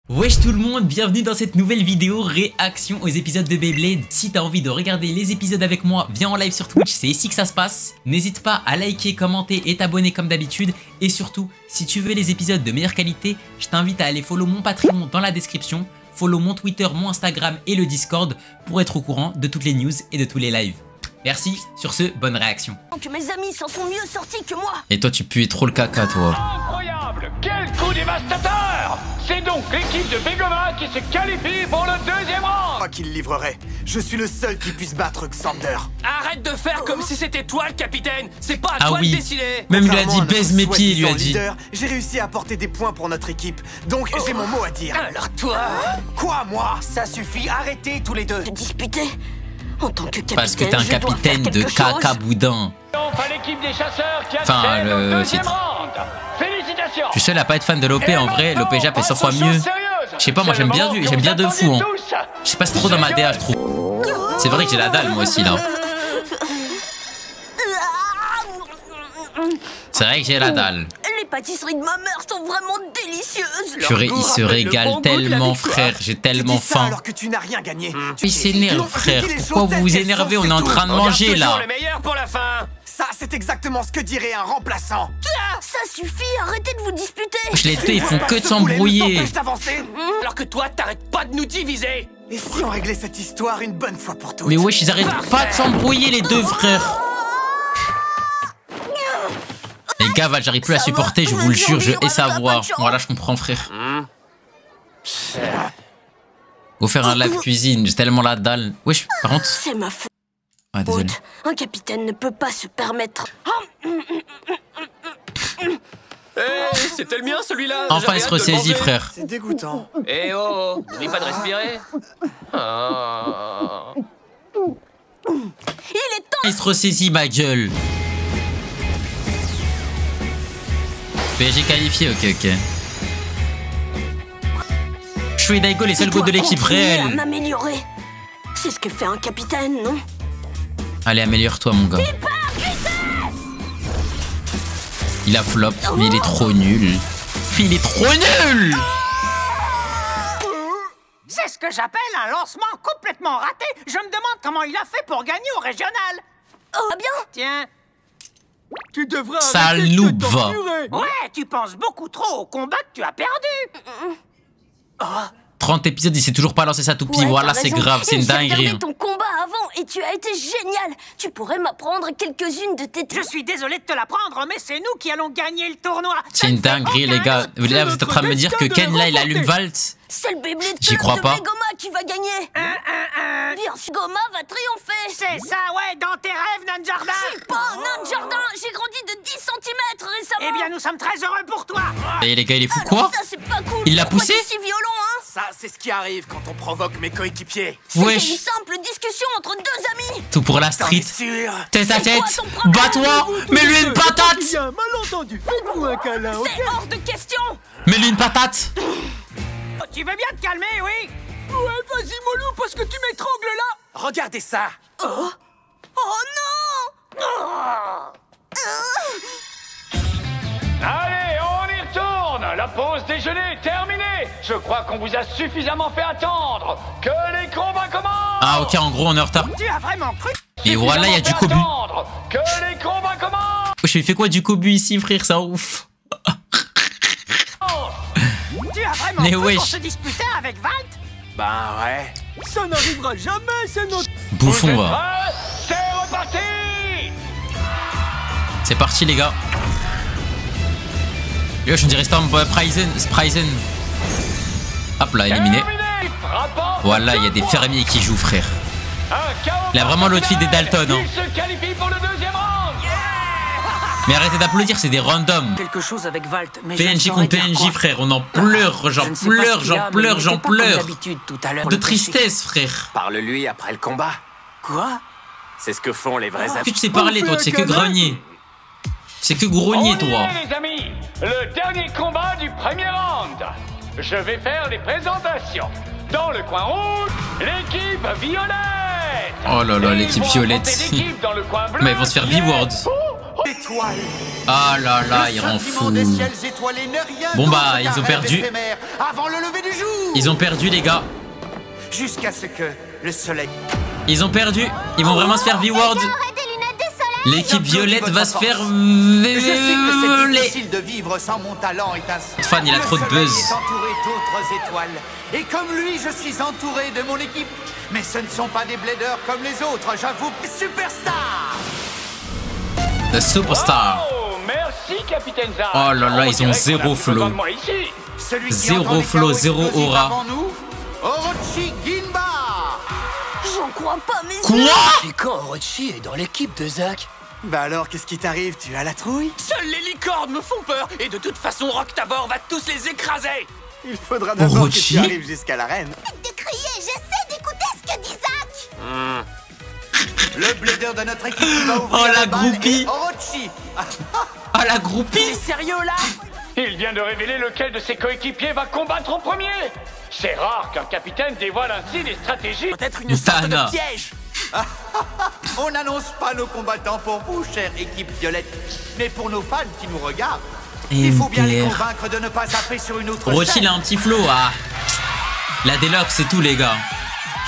Wesh tout le monde, bienvenue dans cette nouvelle vidéo réaction aux épisodes de Beyblade. Si t'as envie de regarder les épisodes avec moi, viens en live sur Twitch, c'est ici que ça se passe. N'hésite pas à liker, commenter et t'abonner comme d'habitude. Et surtout, si tu veux les épisodes de meilleure qualité, je t'invite à aller follow mon Patreon dans la description, follow mon Twitter, mon Instagram et le Discord pour être au courant de toutes les news et de tous les lives. Merci, sur ce, bonne réaction. Que mes amis s'en sont mieux sortis que moi. Et toi tu pues trop le caca toi. Incroyable! Quel coup dévastateur! C'est donc l'équipe de Begoma qui se qualifie pour le deuxième round! Moi qui le livrerai. Je suis le seul qui puisse battre Xander. Arrête de faire comme si c'était toi le capitaine. C'est pas à toi de décider. Même il a dit Contrairement à baise notre mes pieds, il lui a soi-disant dit. leader, j'ai réussi à apporter des points pour notre équipe. Donc j'ai mon mot à dire. Alors toi, Quoi, moi? ça suffit, arrêtez tous les deux. De disputer en tant que capitaine. Parce que t'es un je dois capitaine faire de quelque caca chose. boudin. Enfin, l'équipe des chasseurs qui Enfin, accède le au deuxième titre. round! Félicitations! Je suis seul à pas être fan de l'OP en vrai, l'OP Jap est 100 fois mieux. Je sais pas, moi j'aime bien de fou hein. Je sais pas, c'est trop dans ma DA je trouve. C'est vrai que j'ai la dalle moi aussi là. C'est vrai que j'ai la dalle. Les pâtisseries de ma mère sont vraiment délicieuses. Purée, il se régale bon goût de la tellement victoire. frère, j'ai tellement Tu dis ça faim. alors que tu n'as rien gagné. Il s'énerve frère, Dis les pourquoi choses vous vous telles qu'elles énervez, sont, on est en c'est train de tout. manger Toujours là. le meilleur pour la fin. Ça, c'est exactement ce que dirait un remplaçant. Ça suffit, arrêtez de vous disputer. Je les deux ils font que de Ce boulet nous s'embrouiller. empêche d'avancer. Alors que toi, t'arrêtes pas de nous diviser. Et si on réglait cette histoire une bonne fois pour toutes? Mais wesh ils arrêtent pas de s'embrouiller les deux frères. Les gars, Val, j'arrive plus à supporter, je vous le jure, je hais savoir. Voilà, je comprends frère. Faut faire un live cuisine, j'ai tellement la dalle. Wesh, par contre... C'est ma faute. Ah désolé. Un capitaine ne peut pas se permettre. C'était le mien celui-là. Enfin il se ressaisit frère. C'est dégoûtant. Eh oh, n'oublie pas de respirer. Ah. Il est temps. Il se ressaisit ma gueule. PSG qualifié, ok. Shu et Daigo les seuls goûts de l'équipe réelle. À m'améliorer. C'est ce que fait un capitaine, non? Allez, améliore-toi mon gars. Il a flop, mais il est trop nul. Il est trop nul. C'est ce que j'appelle un lancement complètement raté. Je me demande comment il a fait pour gagner au régional. Oh, bien. Tiens. Tu devrais Sale noob va. Ouais, tu penses beaucoup trop au combat que tu as perdu. 30 épisodes, il s'est toujours pas lancé sa toupie. Ouais, Voilà, t'as c'est raison. grave, c'est une J'ai dinguerie. regardé hein. ton combat avant et tu as été génial. Tu pourrais m'apprendre quelques-unes de tes... Je suis désolé de te l'apprendre, mais c'est nous qui allons gagner le tournoi. C'est une dinguerie, les gars. Là, vous êtes en train de me dire que Ken, là, il allume Valt. C'est le Beyblade J'y Club crois de pas. Begoma qui va gagner. Bien sûr, Goma va triompher. C'est ça, ouais, dans tes rêves, Nan Jardin. Je suis pas un nain de jardin. J'ai grandi de 10 cm récemment. Eh bien, nous sommes très heureux pour toi. Et les gars, il est fou Alors quoi? ça, c'est pas cool. Il l'a Pourquoi poussé t'es si violent, hein? Ça, c'est ce qui arrive quand on provoque mes coéquipiers. C'était une Wesh, simple discussion entre deux amis. tout pour la T'en street. es sûr? Tête à C'est tête, quoi ton problème? bats-toi, mets-lui une patate. Malentendu. Faites-vous un câlin, C'est hors de question. Mets-lui une patate. Tu veux bien te calmer, oui? Ouais, vas-y, Molou, parce que tu m'étrangles là. Regardez ça. Oh non. Allez, on y retourne! La pause déjeuner est terminée! Je crois qu'on vous a suffisamment fait attendre! Que les combats commencent! Ah ok, en gros, on est en retard. Tu as vraiment cru? Et voilà, il y a du Suffisamment cobu. fait attendre. Que les combats commencent! Wesh, il fait quoi du cobu ici, frère? Ça ouf. Tu as vraiment Mais cru wesh. qu'on se disputait avec Valt? Ben ouais. Ça n'arrivera jamais, c'est notre... Bouffon, va. Ouais, c'est reparti! C'est parti, les gars. Wesh, on dirait Storm Sprisen. Hop là, éliminé. Terminé. Frappant. Voilà, il y a des fermiers qui jouent, frère. Un chaos Il a vraiment l'outfit des Dalton, hein. Il se qualifie pour le deuxième round! Mais arrêtez d'applaudir, c'est des randoms. Quelque chose avec Valt, mais PNJ contre PNJ, frère. On en pleure, j'en pleure. De tristesse, frère. Parle-lui après le combat. Quoi? C'est ce que font les vrais Que amis. tu sais parler, toi, tu sais que grogner. C'est que grogner, On y toi. est, les amis, le dernier combat du premier round. Je vais faire les présentations. Dans le coin rouge, l'équipe violette. Oh là là, Et l'équipe ils vont violette. affronter l'équipe dans le coin bleu Mais ils vont se faire qui est- V-Word. Étoile. Ah là là, il rend fou. Des ciels étoilés n'est rien Bon, bah, d'autre ils ont qu'un perdu. rêve éphémère avant le lever du jour. Ils ont perdu, les gars. Jusqu'à ce que le soleil... Ils ont perdu. Ils vont vraiment se faire V-Word. L'équipe violette va se faire Je sais que c'est voler. difficile de vivre sans mon talent et ainsi. Fan, il a trop de buzz. Le soleil est entouré d'autres étoiles. Et comme lui, je suis entouré de mon équipe. Mais ce ne sont pas des bladers comme les autres, j'avoue. Superstar! The Superstar. Oh, merci, Capitaine Zack. Oh là là, On ils ont dirait zéro qu'on a flow. besoin de moi ici. Celui qui Zéro entend les flow, chaos zéro explosifs aura. avant nous, Orochi Ginba! J'en crois pas mes yeux. Quoi? Et quand Orochi est dans l'équipe de Zack? Bah alors, qu'est-ce qui t'arrive? Tu as la trouille? Seules les licornes me font peur, et de toute façon, Rocktavor va tous les écraser. Il faudra d'abord que Orochi? tu arrives jusqu'à l'arène. Arrête de crier, j'essaie d'écouter ce que dit Zack. Le blader de notre équipe qui va ouvrir Oh, la le bal groupie. est Orochi! Ah, la groupie. T'es sérieux là? Il vient de révéler lequel de ses coéquipiers va combattre en premier. C'est rare qu'un capitaine dévoile ainsi des stratégies. Peut-être une sorte Tana. de piège. On n'annonce pas nos combattants pour vous, chère équipe violette, mais pour nos fans qui nous regardent. Il faut bien les MDR. convaincre de ne pas zapper sur une autre Orochi, chaîne. il a un petit flow. Ah. La Deluxe, c'est tout, les gars.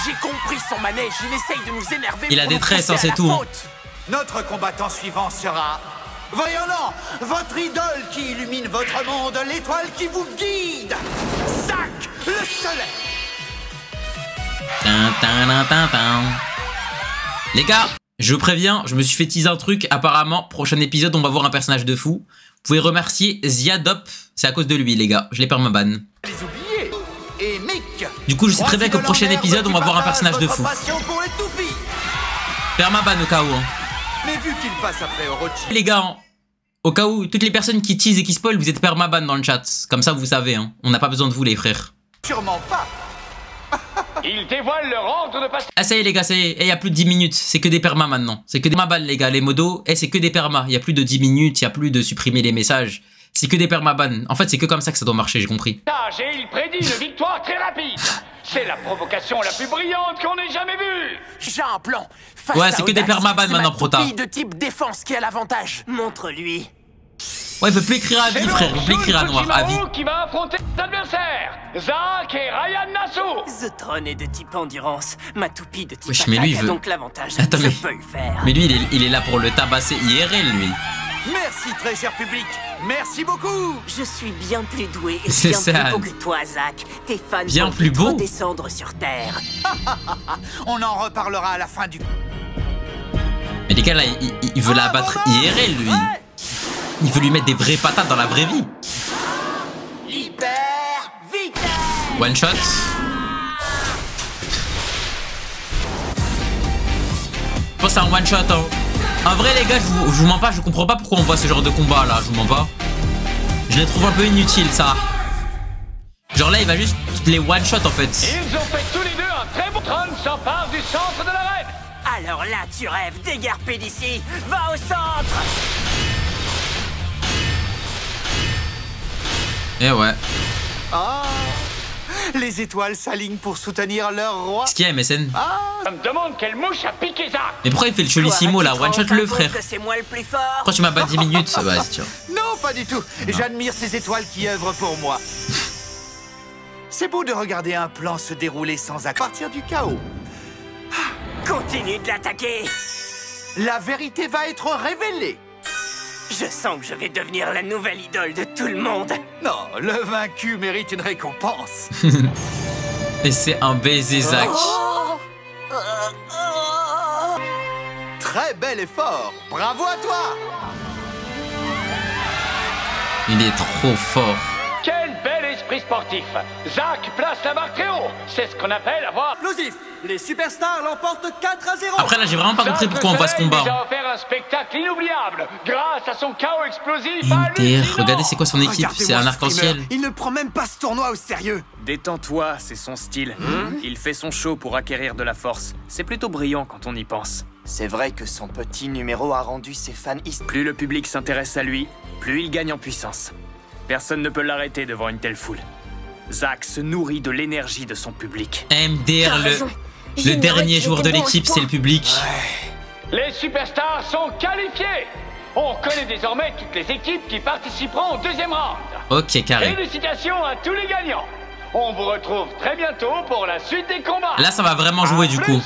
J'ai compris son manège, il essaye de nous énerver. Il a pour des nous tresses, pousser hein, à c'est la tout. faute. Notre combattant suivant sera... Voyons-le, votre idole qui illumine votre monde, l'étoile qui vous guide, Zack, le soleil. Tin, tin, tin, tin, tin. Les gars, je vous préviens, je me suis fait teaser un truc. Apparemment, prochain épisode, on va voir un personnage de fou. Vous pouvez remercier Ziadop. C'est à cause de lui, les gars. Je l'ai permaban. Les oubliés. Et Mick. Du coup, je sais très bien qu'au prochain épisode, on va voir un personnage de fou. Passion pour les toupies. Permaban au cas où. Hein. Mais vu qu'il passe après Orochi... Les gars, hein, au cas où, toutes les personnes qui teasent et qui spoil, vous êtes permaban dans le chat. Comme ça, vous savez. Hein. On n'a pas besoin de vous, les frères. Sûrement pas. Il dévoile leur ordre de passage. Ah, ça y est, les gars, ça y est. Il y a plus de 10 minutes. C'est que des permas maintenant. C'est que des permaban, les gars. Les modos, c'est que des permas. Il y a plus de 10 minutes. Il y a plus de supprimer les messages. C'est que des permaban. En fait, c'est que comme ça que ça doit marcher, j'ai compris. Et il prédit une victoire très rapide. C'est la provocation la plus brillante qu'on ait jamais vue. J'ai un plan. Face Ouais, à c'est que des Audax, permaban c'est maintenant, ma Prota. toupie de type défense qui a l'avantage. Montre-lui. Ouais, il peut plus écrire à vie, frère. Il peut plus écrire à noir. À vie. Qui va affronter ses adversaires, Zack et Ryan Nassau. The Throne est de type endurance. Ma toupie de type Wesh, mais lui, il attaque a veut- donc l'avantage. Attends, Je mais- peux le faire. Mais lui, il est là pour le tabasser IRL, lui. Merci très cher public. Merci beaucoup. Je suis bien plus doué et C'est bien ça. plus beau que toi, Zack. Tes fans Bien vont plus vite beau. redescendre sur Terre. On en reparlera à la fin du... Mais les gars, là, il veut la battre IRL, lui. Il veut lui mettre des vraies patates dans la vraie vie. Hyper vitesse. One shot. Je pense que c'est un one shot, hein. En vrai, les gars, je vous mens pas, je comprends pas pourquoi on voit ce genre de combat là, je vous mens pas. Je les trouve un peu inutiles, ça. Genre là, il va juste les one shot en fait. Ils ont fait tous les deux un très bon Tron s'empare du centre de l'arène. Alors là, tu rêves, dégarpé d'ici. Va au centre. Eh ouais. Ah, les étoiles s'alignent pour soutenir leur roi. Qu'est-ce qu'il y a, MSN? Je me demande quelle mouche a piqué Zack. Mais pourquoi il fait le cholissimo là? One shot le frère. C'est moi le plus fort. Pourquoi tu m'as pas 10 minutes? Bah, tiens. Non, pas du tout. J'admire ces étoiles qui œuvrent pour moi. C'est beau de regarder un plan se dérouler sans à partir du chaos. Continue de l'attaquer. La vérité va être révélée. Je sens que je vais devenir la nouvelle idole de tout le monde. Non, le vaincu mérite une récompense. Et c'est un baiser, Zack. Très bel effort. Bravo à toi. Il est trop fort. Quel bel esprit sportif. Zack place la barre très haut. C'est ce qu'on appelle avoir... Explosif. Les superstars l'emportent 4-0. Après là, j'ai vraiment pas compris pourquoi on voit ce combat. Il a offert un spectacle inoubliable grâce à son chaos explosif. MDR, regardez c'est quoi son équipe, Regardez-moi c'est un ce arc-en-ciel. streamer. Il ne prend même pas ce tournoi au sérieux. Détends-toi, c'est son style. Il fait son show pour acquérir de la force. C'est plutôt brillant quand on y pense. C'est vrai que son petit numéro a rendu ses fans hystériques. Plus le public s'intéresse à lui, plus il gagne en puissance. Personne ne peut l'arrêter devant une telle foule. Zack se nourrit de l'énergie de son public. MDR, le dernier joueur de l'équipe, c'est le public. Les superstars sont qualifiés. On connaît désormais toutes les équipes qui participeront au deuxième round. Ok, carré. Félicitations à tous les gagnants. On vous retrouve très bientôt pour la suite des combats. Là, ça va vraiment jouer du coup.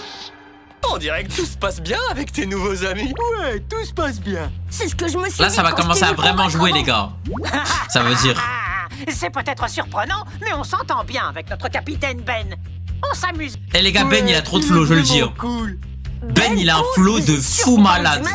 On dirait que tout se passe bien avec tes nouveaux amis. Ouais, tout se passe bien. C'est ce que je me suis Là, dit ça va quand commencer je t'ai à vu vraiment combattre jouer, avant. les gars. Ça veut dire. C'est peut-être surprenant, mais on s'entend bien avec notre capitaine Ben. On s'amuse. Eh les gars, Ben, il a trop de flow, je le dis. Cool. Ben, il a un flow de fou malade.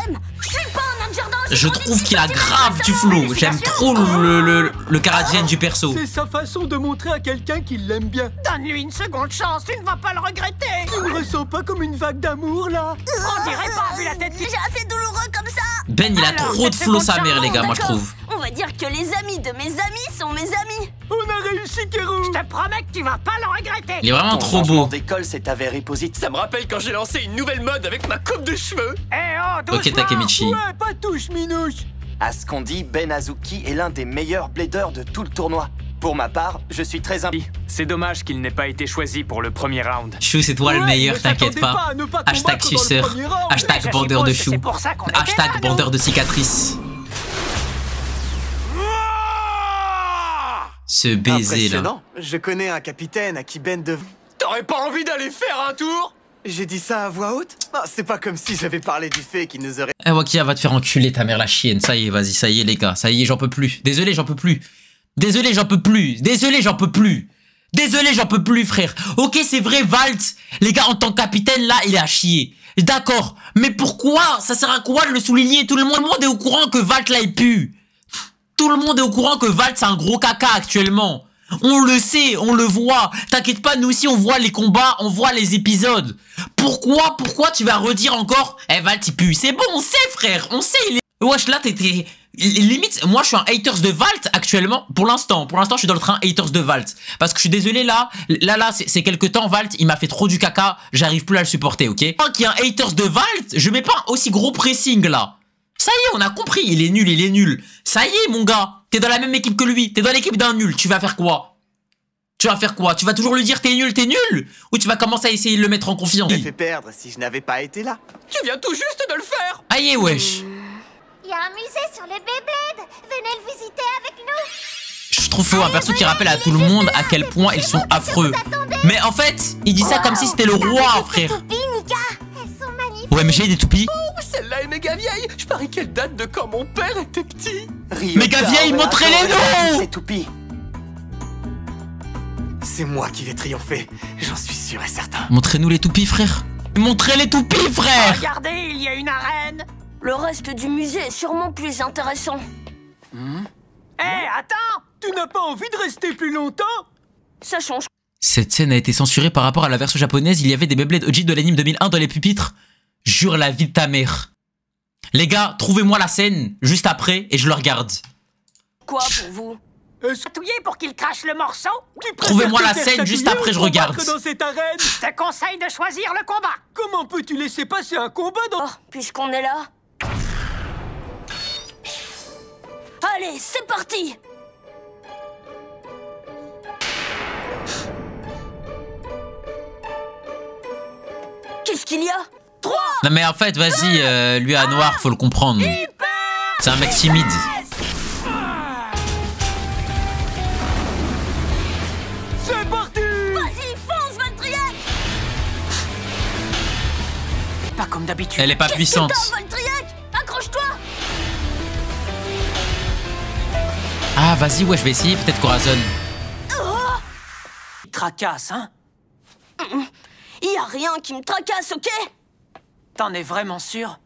Je suis pas un ninja. Je trouve qu'il a grave du flow. J'aime trop le Canadien du perso. C'est sa façon de montrer à quelqu'un qu'il l'aime bien. Donne-lui une seconde chance, tu ne vas pas le regretter. Tu me ressens pas comme une vague d'amour, là? On dirait pas, vu la tête qu'il... J'ai assez douloureux comme ça. Ben, il a Alors, trop de cette flow, seconde sa mère, chance, les gars, moi, je D'accord. trouve. On va dire que les amis de mes amis sont mes amis. On a réussi, Kero. Je te promets que tu vas pas le regretter. Il est vraiment Ton trop changement beau. d'école s'est avéré positif. Ça me rappelle quand j'ai lancé une nouvelle mode avec ma coupe de cheveux. Eh oh, doucement. Ok, Takemichi. Ouais, pas touche, Minouche. À ce qu'on dit, Ben Azuki est l'un des meilleurs bladers de tout le tournoi. Pour ma part, je suis très C'est dommage qu'il n'ait pas été choisi pour le premier round. Chou, c'est toi le Ouais, meilleur, ne t'inquiète s'attendez pas. à ne pas Hashtag combattre dans le suceur. premier round. Mais Hashtag je bandeur de suppose que chou. c'est pour ça qu'on était là, Hashtag non? bandeur de cicatrices. Ce baiser là. Impressionnant. Je connais un capitaine à qui Ben devait... T'aurais pas envie d'aller faire un tour? J'ai dit ça à voix haute? Ah, c'est pas comme si j'avais parlé du fait qu'il nous aurait... Eh, Wakia va te faire enculer ta mère la chienne. Ça y est, vas-y, ça y est, les gars. Ça y est, j'en peux plus. Désolé, j'en peux plus. Désolé, j'en peux plus. Désolé, j'en peux plus. Désolé, j'en peux plus, frère. Ok, c'est vrai, Valt. Les gars, en tant que capitaine, là, il est à chier. D'accord. Mais pourquoi? Ça sert à quoi de le souligner? Tout le monde est au courant que Valt, là, il pue. Tout le monde est au courant que Valt, c'est un gros caca actuellement. On le sait, on le voit. T'inquiète pas, nous aussi, on voit les combats, on voit les épisodes. Pourquoi tu vas redire encore, eh, Valt, il pue? C'est bon, on sait, frère. On sait, il est... Wesh, là, t'étais... Limite, moi, je suis un haters de Valt actuellement. Pour l'instant, je suis dans le train haters de Valt. Parce que je suis désolé, là, c'est quelques temps, Valt, il m'a fait trop du caca. J'arrive plus à le supporter, ok? Moi qui est un haters de Valt, je mets pas un aussi gros pressing, là. Ça y est, on a compris, il est nul. Ça y est, mon gars, t'es dans la même équipe que lui, t'es dans l'équipe d'un nul, tu vas faire quoi? Tu vas toujours lui dire t'es nul? Ou tu vas commencer à essayer de le mettre en confiance? fait perdre si je n'avais pas été là. Tu viens tout juste de le faire. Aïe, wesh. Il y a un musée sur les Beyblades. Venez le visiter avec nous. Je trouve faut un perso qui rappelle à tout le monde à quel point ils sont affreux. Mais en fait, il dit ça comme si c'était le roi, frère. Elles sont magnifiques. Ouais, mais j'ai des toupies. Oh, celle-là est méga vieille. Je parie qu'elle date de quand mon père était petit. Méga vieille, montrez-les nous. C'est Toupie. C'est moi qui vais triompher, j'en suis sûr et certain. Montrez-nous les toupies, frère. Montrez les toupies, frère. Regardez, il y a une arène. Le reste du musée est sûrement plus intéressant. Attends. Tu n'as pas envie de rester plus longtemps? Ça change. Cette scène a été censurée par rapport à la version japonaise. Il y avait des Beyblade OG de l'anime 2001 dans les pupitres. Jure la vie de ta mère. Les gars, trouvez-moi la scène juste après et je le regarde. Quoi pour vous? Chatouiller pour qu'il crache le morceau. Trouvez-moi la scène juste après, je regarde. Dans cette arène? Je te conseille de choisir le combat. Comment peux-tu laisser passer un combat dans... Oh, puisqu'on est là. Allez, c'est parti. Qu'est-ce qu'il y a? 3. Non mais en fait, vas-y, lui à noir, faut le comprendre. C'est un mec timide. C'est parti! Vas-y, fonce, Valtriac. Pas comme d'habitude. Elle est pas puissante. Qu'est-ce que t'as, Valtriac? Accroche-toi. Ah, vas-y, ouais, je vais essayer, peut-être Corazon. Tracasse, hein? Y a rien qui me tracasse, ok? T'en es vraiment sûr?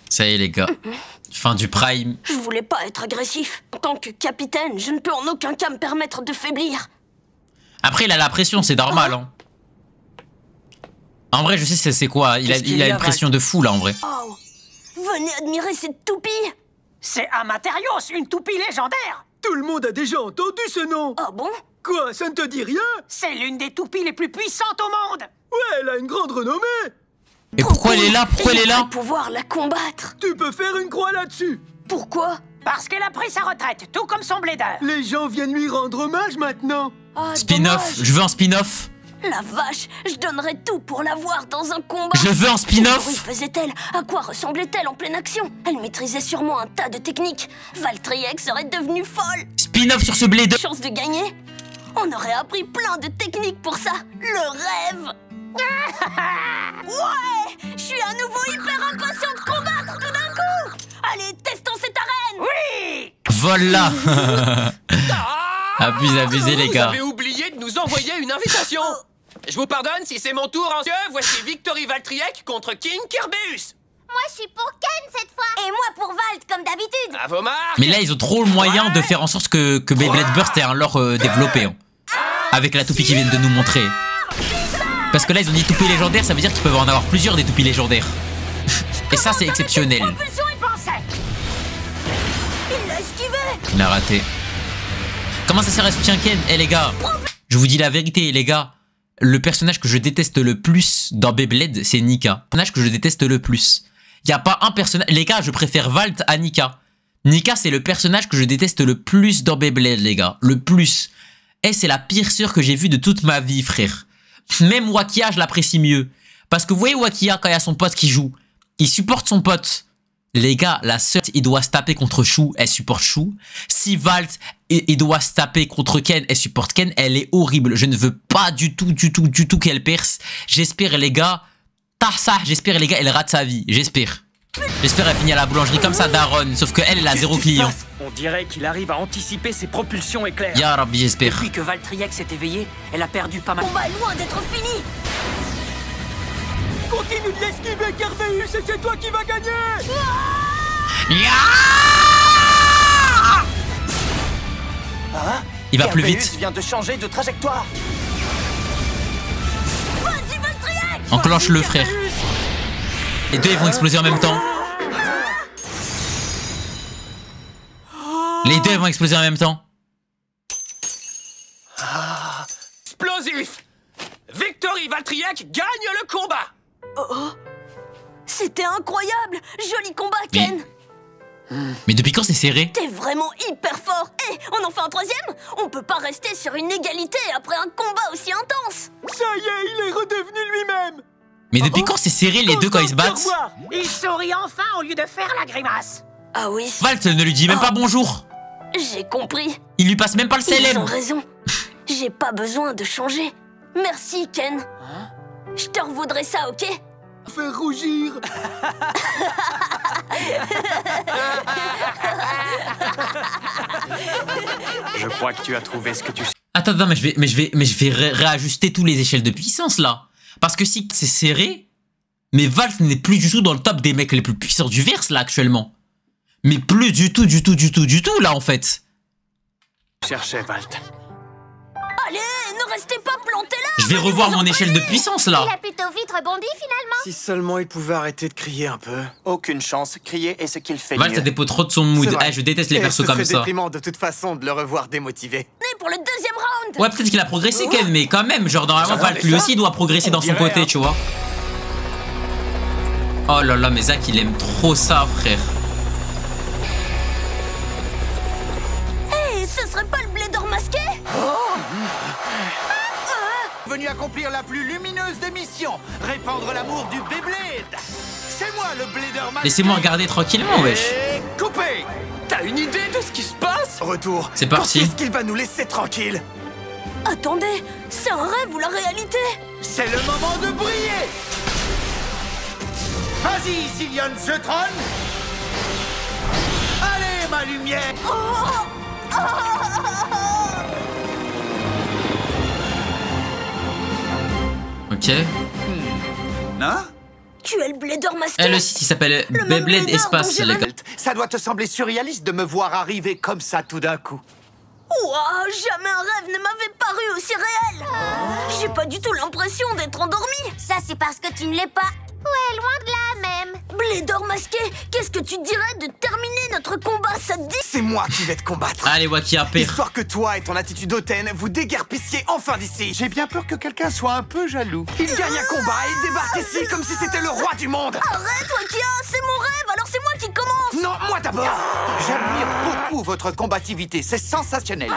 Ça y est, les gars. Fin du prime. Je voulais pas être agressif. En tant que capitaine, je ne peux en aucun cas me permettre de faiblir. Après, il a la pression, c'est normal, hein. En vrai, je sais c'est quoi. Il a une pression de fou, là, en vrai. Oh, venez admirer cette toupie. C'est Amaterios, une toupie légendaire. Tout le monde a déjà entendu ce nom. Ah bon? Quoi, ça ne te dit rien? C'est l'une des toupies les plus puissantes au monde. Ouais, elle a une grande renommée. Et pourquoi elle est là? Pourquoi elle est là? Pouvoir la combattre. Tu peux faire une croix là-dessus. Pourquoi? Parce qu'elle a pris sa retraite, tout comme son blader. Les gens viennent lui rendre hommage maintenant. Ah, Spin-off, dommage. je veux un spin-off. La vache, je donnerais tout pour la voir dans un combat. Je veux un Quel spin-off. bruit faisait-elle? À quoi ressemblait-elle en pleine action? Elle maîtrisait sûrement un tas de techniques. Valtriac serait devenue folle. Spin-off sur ce blé de... Chance de gagner? On aurait appris plein de techniques pour ça. Le rêve. Ouais, je suis à nouveau hyper impatient de combattre tout d'un coup. Allez, testons cette arène. Oui. Voilà. Abusé les gars. Vous avez oublié de nous envoyer une invitation. Je vous pardonne si c'est mon tour, monsieur. Voici Victory Valtriek contre King Kerbeus. Moi, je suis pour Ken cette fois. Et moi pour Valt, comme d'habitude. À vos marques. Mais là, ils ont trop le moyen de faire en sorte que Beyblade Burst ait un lore développé. Hein. Avec la toupie qu'ils viennent de nous montrer. Parce que là, ils ont dit toupie légendaire, ça veut dire qu'ils peuvent en avoir plusieurs des toupies légendaires. Et ça, c'est exceptionnel. Il l'a esquivé. Il a raté. Comment ça sert à soutien Ken? Eh les gars, je vous dis la vérité les gars. Le personnage que je déteste le plus dans Beyblade, c'est Nika. Le personnage que je déteste le plus. Il n'y a pas un personnage... Les gars, je préfère Valt à Nika. Nika, c'est le personnage que je déteste le plus dans Beyblade, les gars. Le plus. Et c'est la pire sœur que j'ai vue de toute ma vie, frère. Même Wakia, je l'apprécie mieux. Parce que vous voyez Wakia, quand il y a son pote qui joue, il supporte son pote. Les gars, la sœur, il doit se taper contre Chou, elle supporte Chou. Si Valt, il doit se taper contre Ken, elle supporte Ken, elle est horrible. Je ne veux pas du tout qu'elle perce. J'espère les gars, j'espère les gars, elle rate sa vie, j'espère. J'espère elle finit à la boulangerie comme ça, Daron, sauf qu'elle, elle a zéro client. On dirait qu'il arrive à anticiper ses propulsions éclairs. Ya Rabbi, j'espère. Depuis que Valtriek s'est éveillé, elle a perdu pas mal. On va loin d'être fini. Continue de l'esquiver, Kerbeus, et c'est toi qui vas gagner. Hein? Il va plus Kerbeus vite. Vient de changer de trajectoire. Vas-y, Valtriek. Enclenche-le, frère. Les deux, ils vont exploser en même temps. Les deux, ils vont exploser en même temps. Explosif. Victory Valtriek gagne le combat. Oh, c'était incroyable. Joli combat, Ken. Mais depuis quand c'est serré? T'es vraiment hyper fort. Et on en fait un troisième? On peut pas rester sur une égalité après un combat aussi intense. Ça y est, il est redevenu lui-même. Mais depuis quand c'est serré les deux quand ils se battent? Il sourit enfin au lieu de faire la grimace. Ah oui. Valt ne lui dit même pas bonjour. J'ai compris. Il lui passe même pas le Ils ont célèbre. raison. J'ai pas besoin de changer. Merci, Ken. Je te revaudrai ça, ok? Faire rougir. Je crois que tu as trouvé ce que tu... Attends, mais je vais réajuster tous les échelles de puissance là. Parce que si c'est serré, mais Valt n'est plus du tout dans le top des mecs les plus puissants du verse là actuellement. Mais plus du tout là en fait. Cherchais Valt. Allez, ne restez pas plantés là. Je vais revoir mon échelle de puissance là. Il a plutôt vite rebondi finalement. Si seulement il pouvait arrêter de crier un peu. Aucune chance, crier est ce qu'il fait Valt, ça mieux. dépôt trop de son mood. Eh, je déteste les persos comme C'est ça. déprimant de toute façon de le revoir démotivé. Pour le deuxième round. Ouais, peut-être qu'il a progressé Ken, mais quand même, genre normalement Valt lui aussi doit progresser dans son côté, tu vois. Oh là là, mais Zach il aime trop ça, frère. Hey, ce serait pas le Blader masqué? Venu accomplir la plus lumineuse des missions, répandre l'amour du Beyblade. C'est moi le Blader masqué. Laissez-moi regarder tranquillement, wesh. Et coupé. T'as une idée de ce qui se passe? Retour. C'est parti. Quand est-ce qu'il va nous laisser tranquille? Attendez, c'est un rêve ou la réalité? C'est le moment de briller. Vas-y, Zillion Zeutron. Allez, ma lumière. Ok. Hein? Tu es le Blader masqué. Eh, le site il s'appelle Beyblade Espace, les gars. Ça doit te sembler surréaliste de me voir arriver comme ça tout d'un coup. Ouah, jamais un rêve ne m'avait paru aussi réel. J'ai pas du tout l'impression d'être endormi. Ça, c'est parce que tu ne l'es pas. Ouais, loin de là même. Blader masqué, qu'est-ce que tu dirais de terminer notre combat, ça te dit? C'est moi qui vais te combattre. Allez, Wakia, père. Histoire que toi et ton attitude hautaine vous déguerpissiez enfin d'ici. J'ai bien peur que quelqu'un soit un peu jaloux. Il gagne un combat et débarque ici comme si c'était le roi du monde. Arrête, Wakia, c'est mon rêve, alors c'est moi qui commence. Non, moi d'abord. J'admire beaucoup votre combativité, c'est sensationnel.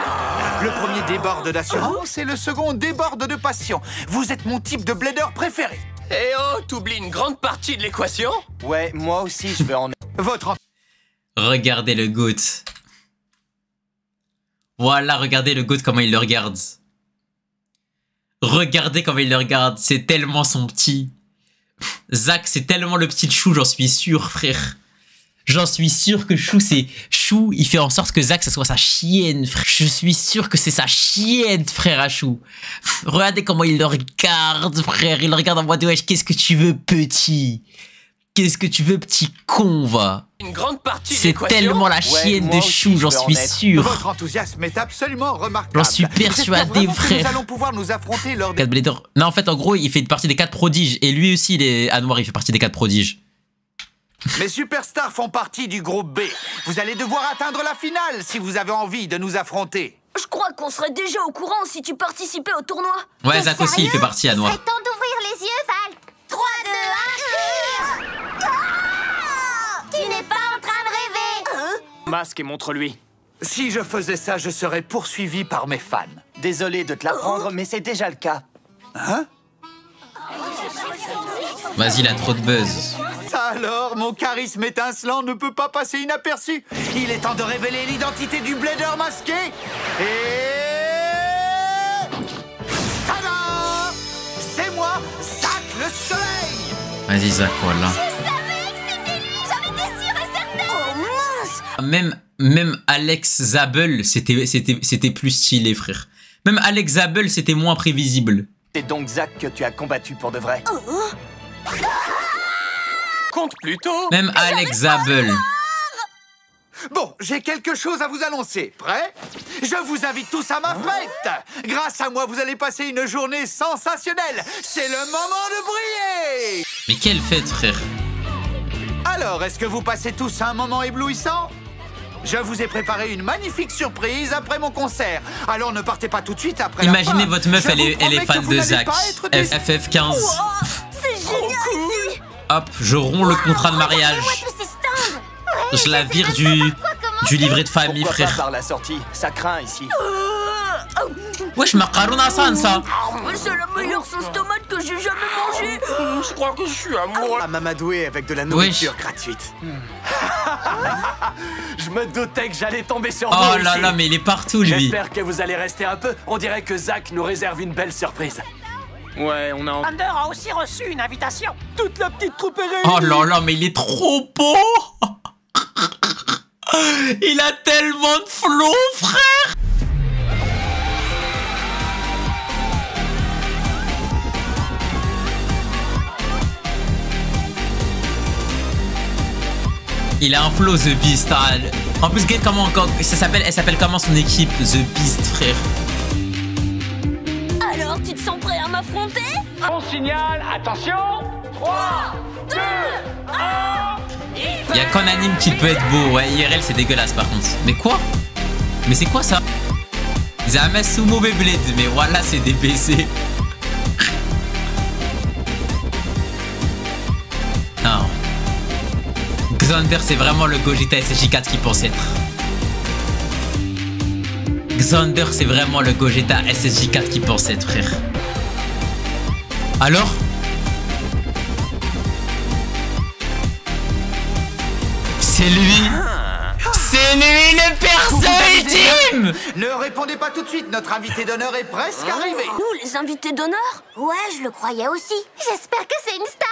Le premier déborde d'assurance et le second déborde de passion. Vous êtes mon type de blader préféré. Eh oh, t'oublies une grande partie de l'équation? Ouais, moi aussi je vais en... Votre... Regardez le GOAT. Voilà, regardez le GOAT comment il le regarde. Regardez comment il le regarde. C'est tellement son petit. Zack, c'est tellement le petit de Chou, j'en suis sûr, frère. J'en suis sûr que Chou, il fait en sorte que Zack, ça soit sa chienne, frère. Je suis sûr que c'est sa chienne, frère, à Chou. Regardez comment il le regarde, frère. Il le regarde en mode, wesh, qu'est-ce que tu veux, petit? Qu'est-ce que tu veux, petit con, va? Une grande partie c'est tellement la chienne de Chou, j'en suis sûr. Votre enthousiasme est absolument remarquable. J'en suis persuadé, frère. Nous allons pouvoir nous affronter lors des... 4 Blader. Non, en fait, en gros, il fait partie des 4 prodiges. Et lui aussi, il est à noir, il fait partie des 4 prodiges. Mes superstars font partie du groupe B. Vous allez devoir atteindre la finale si vous avez envie de nous affronter. Je crois qu'on serait déjà au courant si tu participais au tournoi. Ouais, Zack aussi, il fait partie à noir. C'est temps d'ouvrir les yeux, Val. 3, 2, 1... Tu n'es pas en train de rêver. Masque et montre-lui. Si je faisais ça, je serais poursuivi par mes fans. Désolé de te l'apprendre, mais c'est déjà le cas. Hein? Vas-y, il a trop de buzz. Alors, mon charisme étincelant ne peut pas passer inaperçu. Il est temps de révéler l'identité du Blader masqué. Et... tada! C'est moi, Zack le Soleil. Vas-y, Zack, voilà. Je savais que c'était lui, j'en étais sûre et certaine. Oh mince! Même Alex Zabel, c'était plus stylé, frère. Même Alex Zabel, c'était moins prévisible. C'est donc Zack que tu as combattu pour de vrai. Compte plutôt. Même Alex Zabel. Bon, j'ai quelque chose à vous annoncer. Prêt? Je vous invite tous à ma fête. Grâce à moi, vous allez passer une journée sensationnelle. C'est le moment de briller. Mais quelle fête, frère. Alors, est-ce que vous passez tous un moment éblouissant? Je vous ai préparé une magnifique surprise après mon concert. Alors ne partez pas tout de suite après. Imaginez votre meuf, elle est fan de Zack. FF15. C'est génial. Hop, je romps le contrat de mariage. Je la vire du livret de famille, Pourquoi frère. pas par la sortie, ça craint ici. Wesh, macaron Hassan, ça. C'est la meilleure sauce tomate que j'ai jamais mangée. Je crois que je suis amoureux. À m'amadouer avec de la nourriture gratuite. Je me doutais que j'allais tomber sur vous. Oh là là, mais il est partout, lui. J'espère que vous allez rester un peu. On dirait que Zack nous réserve une belle surprise. Ouais, on a... Thunder a aussi reçu une invitation. Toute la petite troupe est réunie. Oh là là, mais il est trop beau. Il a tellement de flow, frère. Il a un flow, The Beast. Ah, en plus, regarde comment encore. Elle s'appelle comment son équipe, The Beast, frère. Alors, tu te sens prêt à m'affronter? On signale, attention. 3, 2, 1. Il y a qu'en anime qu'il peut être beau. Ouais, IRL, c'est dégueulasse par contre. Mais quoi? Mais c'est quoi ça? Zamasumo Beyblade. Mais voilà, c'est des PC. Non. Xander, c'est vraiment le Gogeta SSJ4 qu'il pense être. Xander, c'est vraiment le Gogeta SSJ4 qu'il pense être, frère. Alors? C'est lui. C'est lui le perso ultime. Ne répondez pas tout de suite, notre invité d'honneur est presque arrivé. Nous, les invités d'honneur? Ouais, je le croyais aussi. J'espère que c'est une star.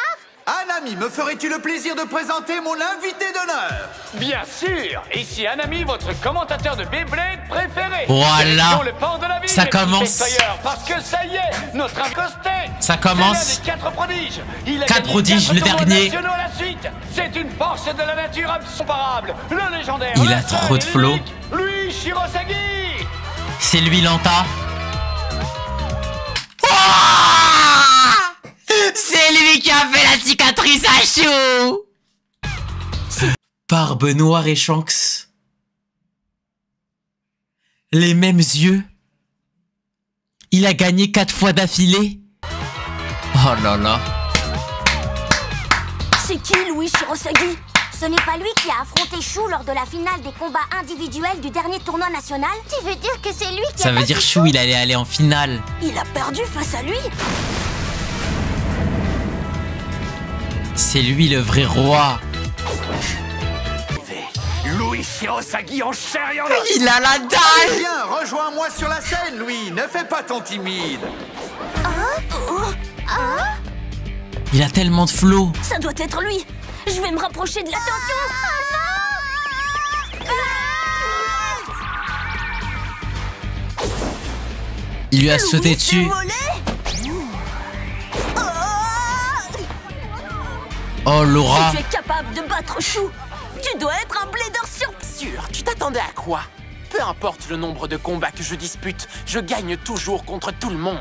Anami, me ferais-tu le plaisir de présenter mon invité d'honneur? Bien sûr. Ici Anami, votre commentateur de Beyblade préféré. Voilà. Le port de la ville, Ça commence. Parce que ça y est, notre accosté. Ça commence. C'est l'un des 4 prodiges. Il a 4 gagné prodiges, 4 le tournois dernier. nationaux à la suite. C'est une force de la nature incomparable. Le légendaire. Il le a seul trop de et flow. l'unique, Lui, Shirosagi. C'est lui Lanta. C'est lui qui a fait la cicatrice à Chou. Barbe noire et Shanks. Les mêmes yeux. Il a gagné 4 fois d'affilée. Oh là là. C'est qui, Louis Shirosagi? Ce n'est pas lui qui a affronté Chou lors de la finale des combats individuels du dernier tournoi national? Tu veux dire que c'est lui qui Ça veut dire Chou, il allait aller en finale. Il a perdu face à lui? C'est lui le vrai roi. Louis Shirosagi en chair et en os. Il a la dalle. Viens, rejoins-moi sur la scène, Louis. Ne fais pas ton timide. Il a tellement de flow. Ça doit être lui. Je vais me rapprocher de l'attention. Il lui a sauté dessus. Oh Laura. Si tu es capable de battre Chou, tu dois être un blader sûr. Tu t'attendais à quoi? Peu importe le nombre de combats que je dispute, je gagne toujours contre tout le monde.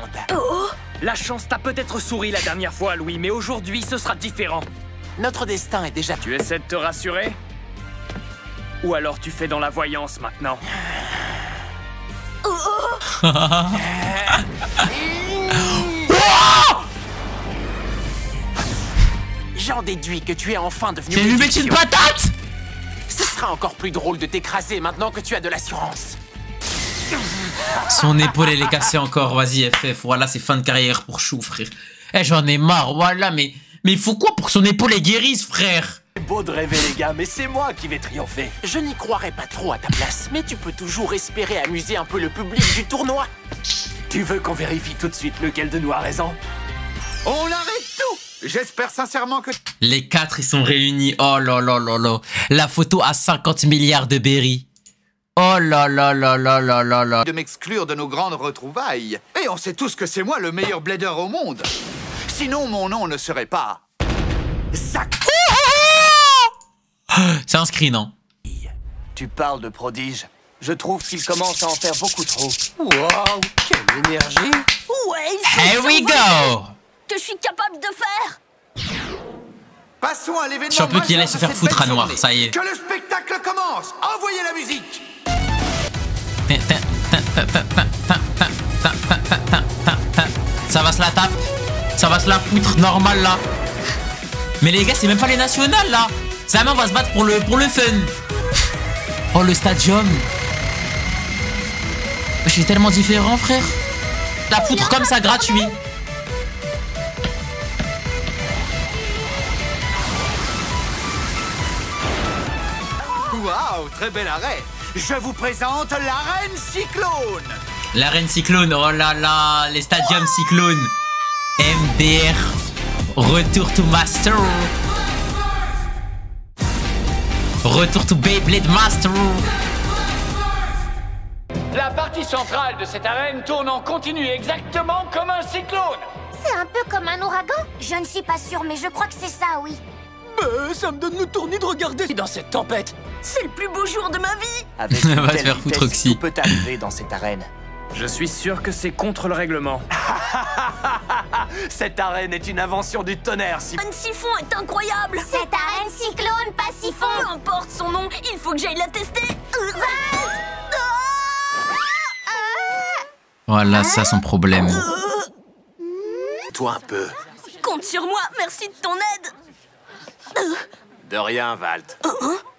La chance t'a peut-être souri la dernière fois, Louis, mais aujourd'hui, ce sera différent. Notre destin est déjà... Tu essaies de te rassurer? Ou alors tu fais dans la voyance maintenant? J'en déduis que tu es enfin devenu... Tu lui mets une patate! Ce sera encore plus drôle de t'écraser maintenant que tu as de l'assurance. Son épaule, elle est cassée encore. Vas-y, FF. Voilà, c'est fin de carrière pour Chou, frère. Eh, j'en ai marre. Voilà, mais il faut quoi pour que son épaule elle guérisse, frère? C'est beau de rêver, les gars, mais c'est moi qui vais triompher. Je n'y croirais pas trop à ta place, mais tu peux toujours espérer amuser un peu le public du tournoi. Tu veux qu'on vérifie tout de suite lequel de nous a raison? On arrête tout. J'espère sincèrement que... Les 4, ils sont réunis. Oh là là là là. La photo à 50 milliards de berry. Oh là là là là là là là. De m'exclure de nos grandes retrouvailles. Et on sait tous que c'est moi le meilleur blader au monde. Sinon, mon nom ne serait pas... Zack. C'est un screen, hein. Tu parles de prodige. Je trouve qu'il commence à en faire beaucoup trop. Wow, quelle énergie! Ouais, Here we go! Que je suis capable de faire. Passons à l'événement. Je peux qu'il allait se faire foutre à noir, ça y est. Que le spectacle commence. Envoyez la musique. Ça va se la tape. Ça va se la foutre normal là. Mais les gars, c'est même pas les nationales là. Ça on va se battre pour le fun. Oh le stadium. Je suis tellement différent, frère. La foutre comme ça gratuit. Waouh, très bel arrêt. Je vous présente l'arène Cyclone. L'arène Cyclone, oh là là, les stadiums Cyclone. MDR, retour to Master. Retour to Beyblade Master. La partie centrale de cette arène tourne en continu exactement comme un cyclone. C'est un peu comme un ouragan? Je ne suis pas sûre, mais je crois que c'est ça, oui. Ça me donne le tournis de regarder dans cette tempête. C'est le plus beau jour de ma vie. Avec Va une te telle faire foutre, vitesse, Oxy. tout peut arriver dans cette arène. Je suis sûr que c'est contre le règlement. Cette arène est une invention du tonnerre, si... Arène Siphon est incroyable. Cette arène cyclone, pas siphon. Peu importe son nom, il faut que j'aille la tester. Voilà, ça son problème. Toi un peu. Compte sur moi, merci de ton aide. De rien, Valt.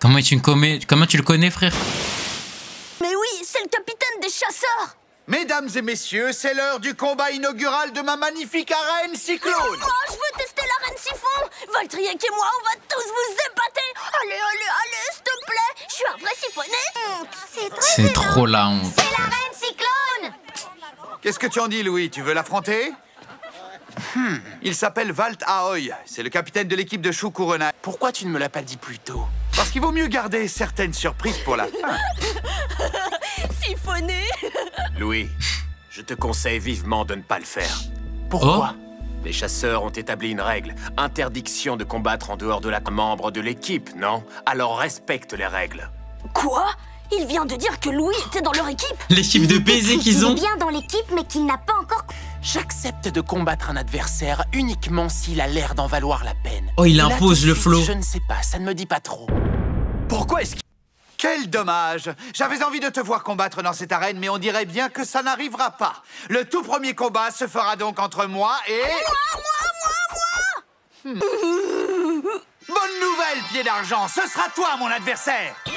Comment tu le connais, frère? Mais oui, c'est le capitaine des chasseurs. Mesdames et messieurs, c'est l'heure du combat inaugural de ma magnifique arène Cyclone. Oh, je veux tester l'arène Siphon. Valtriek et moi, on va tous vous épater. Allez, allez, allez, s'il te plaît. Je suis un vrai siphonné. C'est trop la honte. C'est l'arène cyclone. Qu'est-ce que tu en dis, Louis? Tu veux l'affronter? Il s'appelle Valt Ahoy. C'est le capitaine de l'équipe de Chou Couronne. Pourquoi tu ne me l'as pas dit plus tôt? Parce qu'il vaut mieux garder certaines surprises pour la fin. Siphonné. Louis, je te conseille vivement de ne pas le faire. Pourquoi? Les chasseurs ont établi une règle. Interdiction de combattre en dehors de la membre de l'équipe, non? Alors respecte les règles. Quoi? Il vient de dire que Louis était dans leur équipe. L'équipe de baiser qu'ils ont. Il est bien dans l'équipe, mais qu'il n'a pas encore... J'accepte de combattre un adversaire uniquement s'il a l'air d'en valoir la peine. Oh, il Et là, impose tout de le suite, flow. Je ne sais pas, ça ne me dit pas trop. Pourquoi est-ce que... Quel dommage. J'avais envie de te voir combattre dans cette arène, mais on dirait bien que ça n'arrivera pas. Le tout premier combat se fera donc entre moi et... Bonne nouvelle, pied d'argent. Ce sera toi, mon adversaire. Ouais,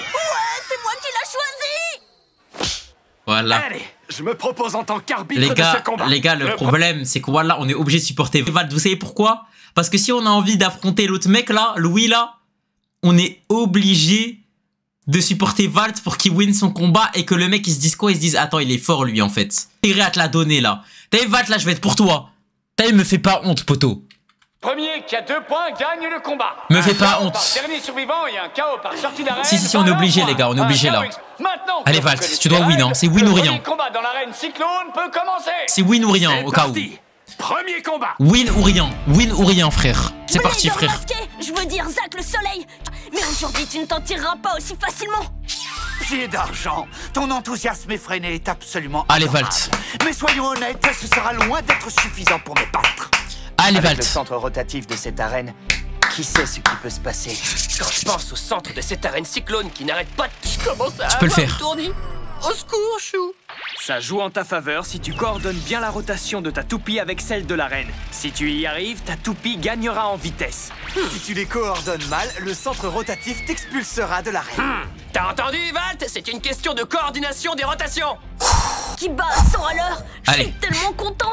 c'est moi qui l'a choisi. Voilà. Allez, je me propose en tant qu'arbitre de ce combat. Les gars, le problème, c'est que voilà, on est obligé de supporter Valt. Vous savez pourquoi? Parce que si on a envie d'affronter l'autre mec là, Louis là, on est obligé de supporter Valt pour qu'il win son combat et que le mec il se dise quoi? Il se dise attends, il est fort lui en fait. T'as intérêt à te la donner là. T'as vu, Valt, là, je vais être pour toi. T'as vu, me fais pas honte, poteau. Premier qui a 2 points gagne le combat. Me fais pas honte. Par dernier survivant et un KO par sortie d'arène. Si, on est obligé, les gars, on est obligé là. Allez, Valt, tu dois win, hein. C'est win ou rien. Le combat dans l'arène Cyclone peut commencer. C'est win ou rien, au cas où. Premier combat. Win ou rien, frère. C'est parti, frère. Masqué, je veux dire Zack le soleil. Mais aujourd'hui, tu ne t'en tireras pas aussi facilement. Pied d'argent, ton enthousiasme effréné est absolument Allez, adorable. Valt. Mais soyons honnêtes, ce sera loin d'être suffisant pour me battre. Allez, Avec Valt. le centre rotatif de cette arène, qui sait ce qui peut se passer? Quand je pense au centre de cette arène cyclone qui n'arrête pas de... Je commence à Tu peux le avoir faire. une tournie. Au secours, chou. Ça joue en ta faveur si tu coordonnes bien la rotation de ta toupie avec celle de l'arène. Si tu y arrives, ta toupie gagnera en vitesse. Si tu les coordonnes mal, le centre rotatif t'expulsera de l'arène. T'as entendu, Valt? C'est une question de coordination des rotations. Qui bat à 100 à l'heure. Je Allez. suis tellement content.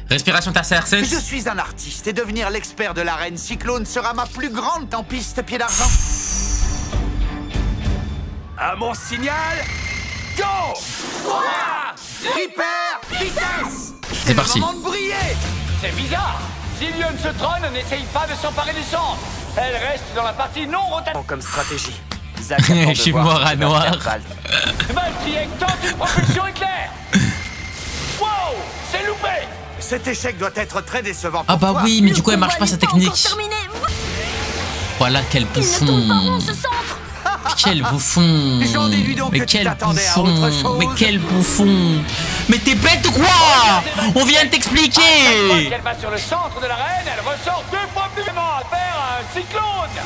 Respiration tertiaire. Je suis un artiste et devenir l'expert de l'arène Cyclone sera ma plus grande tempiste, pied d'argent. À mon signal, go! 3, hyper, vitesse. C'est parti. Le moment de briller. C'est bizarre. Zillion Zeutron n'essaye pas de s'emparer du centre. Elle reste dans la partie non rotative. Comme stratégie. Zack attend de Je suis voir mort ce à que va noir. faire Valt. Valtriek tente une propulsion éclair. Wow, c'est loupé. Cet échec doit être très décevant pour Ah bah toi. oui, mais du Le coup, elle marche combat pas sa n'est encore technique. terminé. Voilà, quel Il ne tourne pas rond, bouffon. ce centre. Quel bouffon. J'en déduis donc Mais que tu quel t'attendais à bouffon. autre chose. Mais quel bouffon. Mais t'es bête ou quoi? On vient de Chaque fois t'expliquer. qu'elle va sur le centre de l'arène, elle ressort 2 fois plus vivement à faire un cyclone.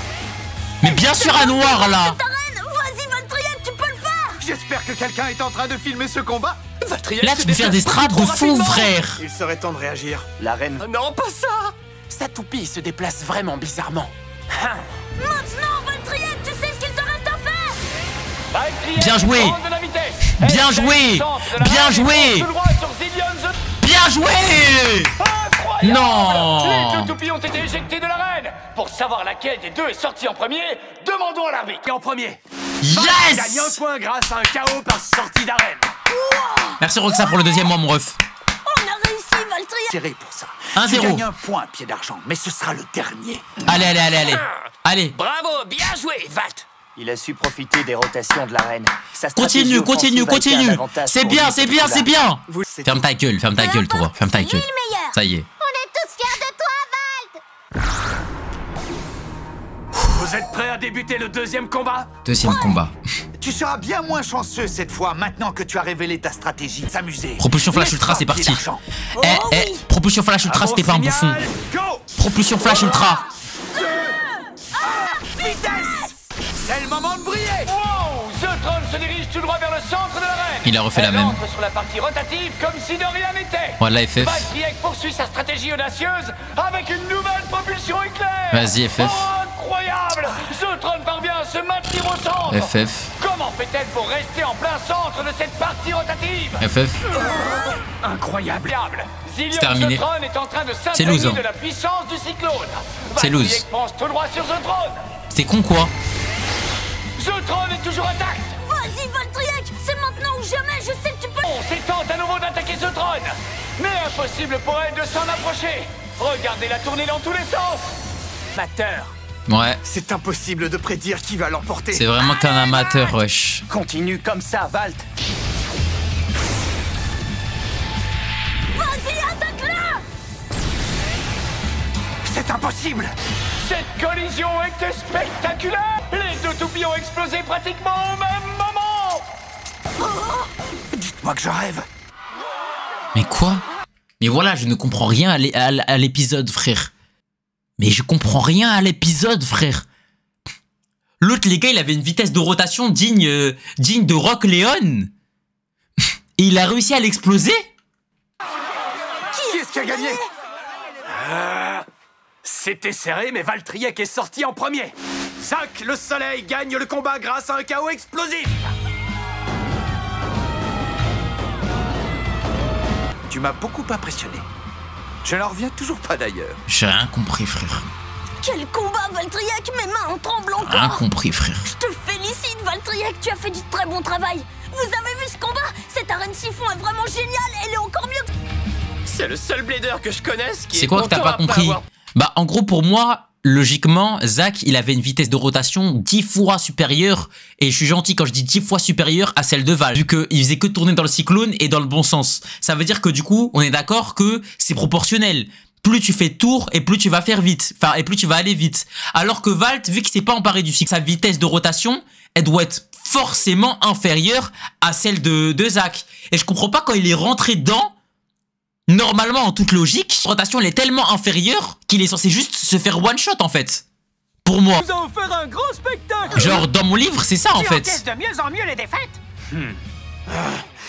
Mais bien sûr à noir là. T'arènes. Vas-y, Valtriek, tu peux le faire. J'espère que quelqu'un est en train de filmer ce combat. Valtriek Là, se tu peux faire des déplace strates de trop fou, rapidement. frère. Il serait temps de réagir. L'arène Oh non, pas ça. Sa toupie se déplace vraiment bizarrement. Maintenant, Valtriek, tu sais ce qu'il te reste à faire. Valtriek Bien joué. prend de la vitesse. Bien Elle joué. fait le centre de Bien l'arène et joué. fonce tout droit sur Zillion Zeutron. Bien joué. Incroyable. Non. Les 2 toupies ont été éjectés de l'arène. Pour savoir laquelle des 2 est sortie en premier, demandons à l'arbitre. Et en premier, gagne Yes. un point grâce à un KO par sortie d'arène. Merci Roxa pour le deuxième mois, mon ref. On a réussi, Valtriek. Tiré pour ça. 1-0. Tu gagnes un point, pied d'argent, mais ce sera le dernier. Allez. Allez. Bravo, bien joué, Valt. Il a su profiter des rotations de l'arène. Sa stratégie Continue. offensive a été un avantage C'est pour bien, lui c'est ce bien, coup-là. c'est bien. C'est Ferme ta gueule, toi. Ferme ta C'est lui gueule. le meilleur. Ça y est. On est tous fiers de toi, Valt. Vous êtes prêts à débuter le deuxième combat? Deuxième combat. Tu seras bien moins chanceux cette fois, maintenant que tu as révélé ta stratégie. S'amuser. Propulsion flash Laisse ultra, pas c'est pied parti. d'argent. Propulsion flash ultra, À mon c'était pas un bouffon. signal, go! Propulsion flash ultra. Vitesse. C'est le moment de briller. Wow, Zeutron se dirige tout droit vers le centre de l'arène. Il a refait la Elle même. entre sur la partie rotative comme si de rien n'était. Voilà, FF. Valtriek poursuit sa stratégie audacieuse avec une nouvelle propulsion éclair. Vas-y, FF. Oh, incroyable. Zeutron parvient à se maintenir au centre. FF. Comment fait-elle pour rester en plein centre de cette partie rotative? FF. Incroyable. Zillion C'est terminé. Zeutron est en train de C'est loose, s'imprégner hein. de la puissance du cyclone. C'est loose. Valtriek pense tout droit sur Zeutron. C'est con quoi? Zeutron est toujours intact. Vas-y, Valtriek. C'est maintenant ou jamais. Je sais que tu peux. On tente à nouveau d'attaquer Zeutron. Mais impossible pour elle de s'en approcher. Regardez-la tourner dans tous les sens. Amateur. Ouais. C'est impossible de prédire qui va l'emporter. C'est vraiment qu'un amateur, wesh. Continue comme ça, Valt. Vas-y, attaque-la. C'est impossible. Cette collision était spectaculaire. Les 2 toupies ont explosé pratiquement au même moment. Dites-moi que je rêve. Mais quoi? Mais voilà, je ne comprends rien à l'épisode, frère. Mais je comprends rien à l'épisode, frère. L'autre, les gars, il avait une vitesse de rotation digne de Rock Leon. Et il a réussi à l'exploser? Qui est-ce qui a gagné? C'était serré, mais Valtriek est sorti en premier. Zack le soleil gagne le combat grâce à un KO explosif. Tu m'as beaucoup impressionné. Je n'en reviens toujours pas d'ailleurs. J'ai rien compris, frère. Quel combat, Valtriek. Mes mains en tremblent encore. Rien compris, frère. Je te félicite, Valtriek. Tu as fait du très bon travail. Vous avez vu ce combat? Cette arène siphon est vraiment géniale. Elle est encore mieux. C'est le seul blader que je connaisse qui est. C'est quoi que t'as content pas après compris? avoir- Bah en gros pour moi, logiquement, Zach il avait une vitesse de rotation 10 fois supérieure, et je suis gentil quand je dis 10 fois supérieure à celle de Val, vu qu'il faisait que tourner dans le cyclone et dans le bon sens. Ça veut dire que du coup, on est d'accord que c'est proportionnel. Plus tu fais tour et plus tu vas faire vite, enfin et plus tu vas aller vite. Alors que Valt, vu qu'il s'est pas emparé du cycle, sa vitesse de rotation, elle doit être forcément inférieure à celle de Zach. Et je comprends pas quand il est rentré dedans. Normalement, en toute logique, la rotation elle est tellement inférieure qu'il est censé juste se faire one shot en fait. Pour moi. Nous avons offert un grand spectacle. Genre dans mon livre, c'est ça en Tu fait. encaisses de mieux en mieux les défaites.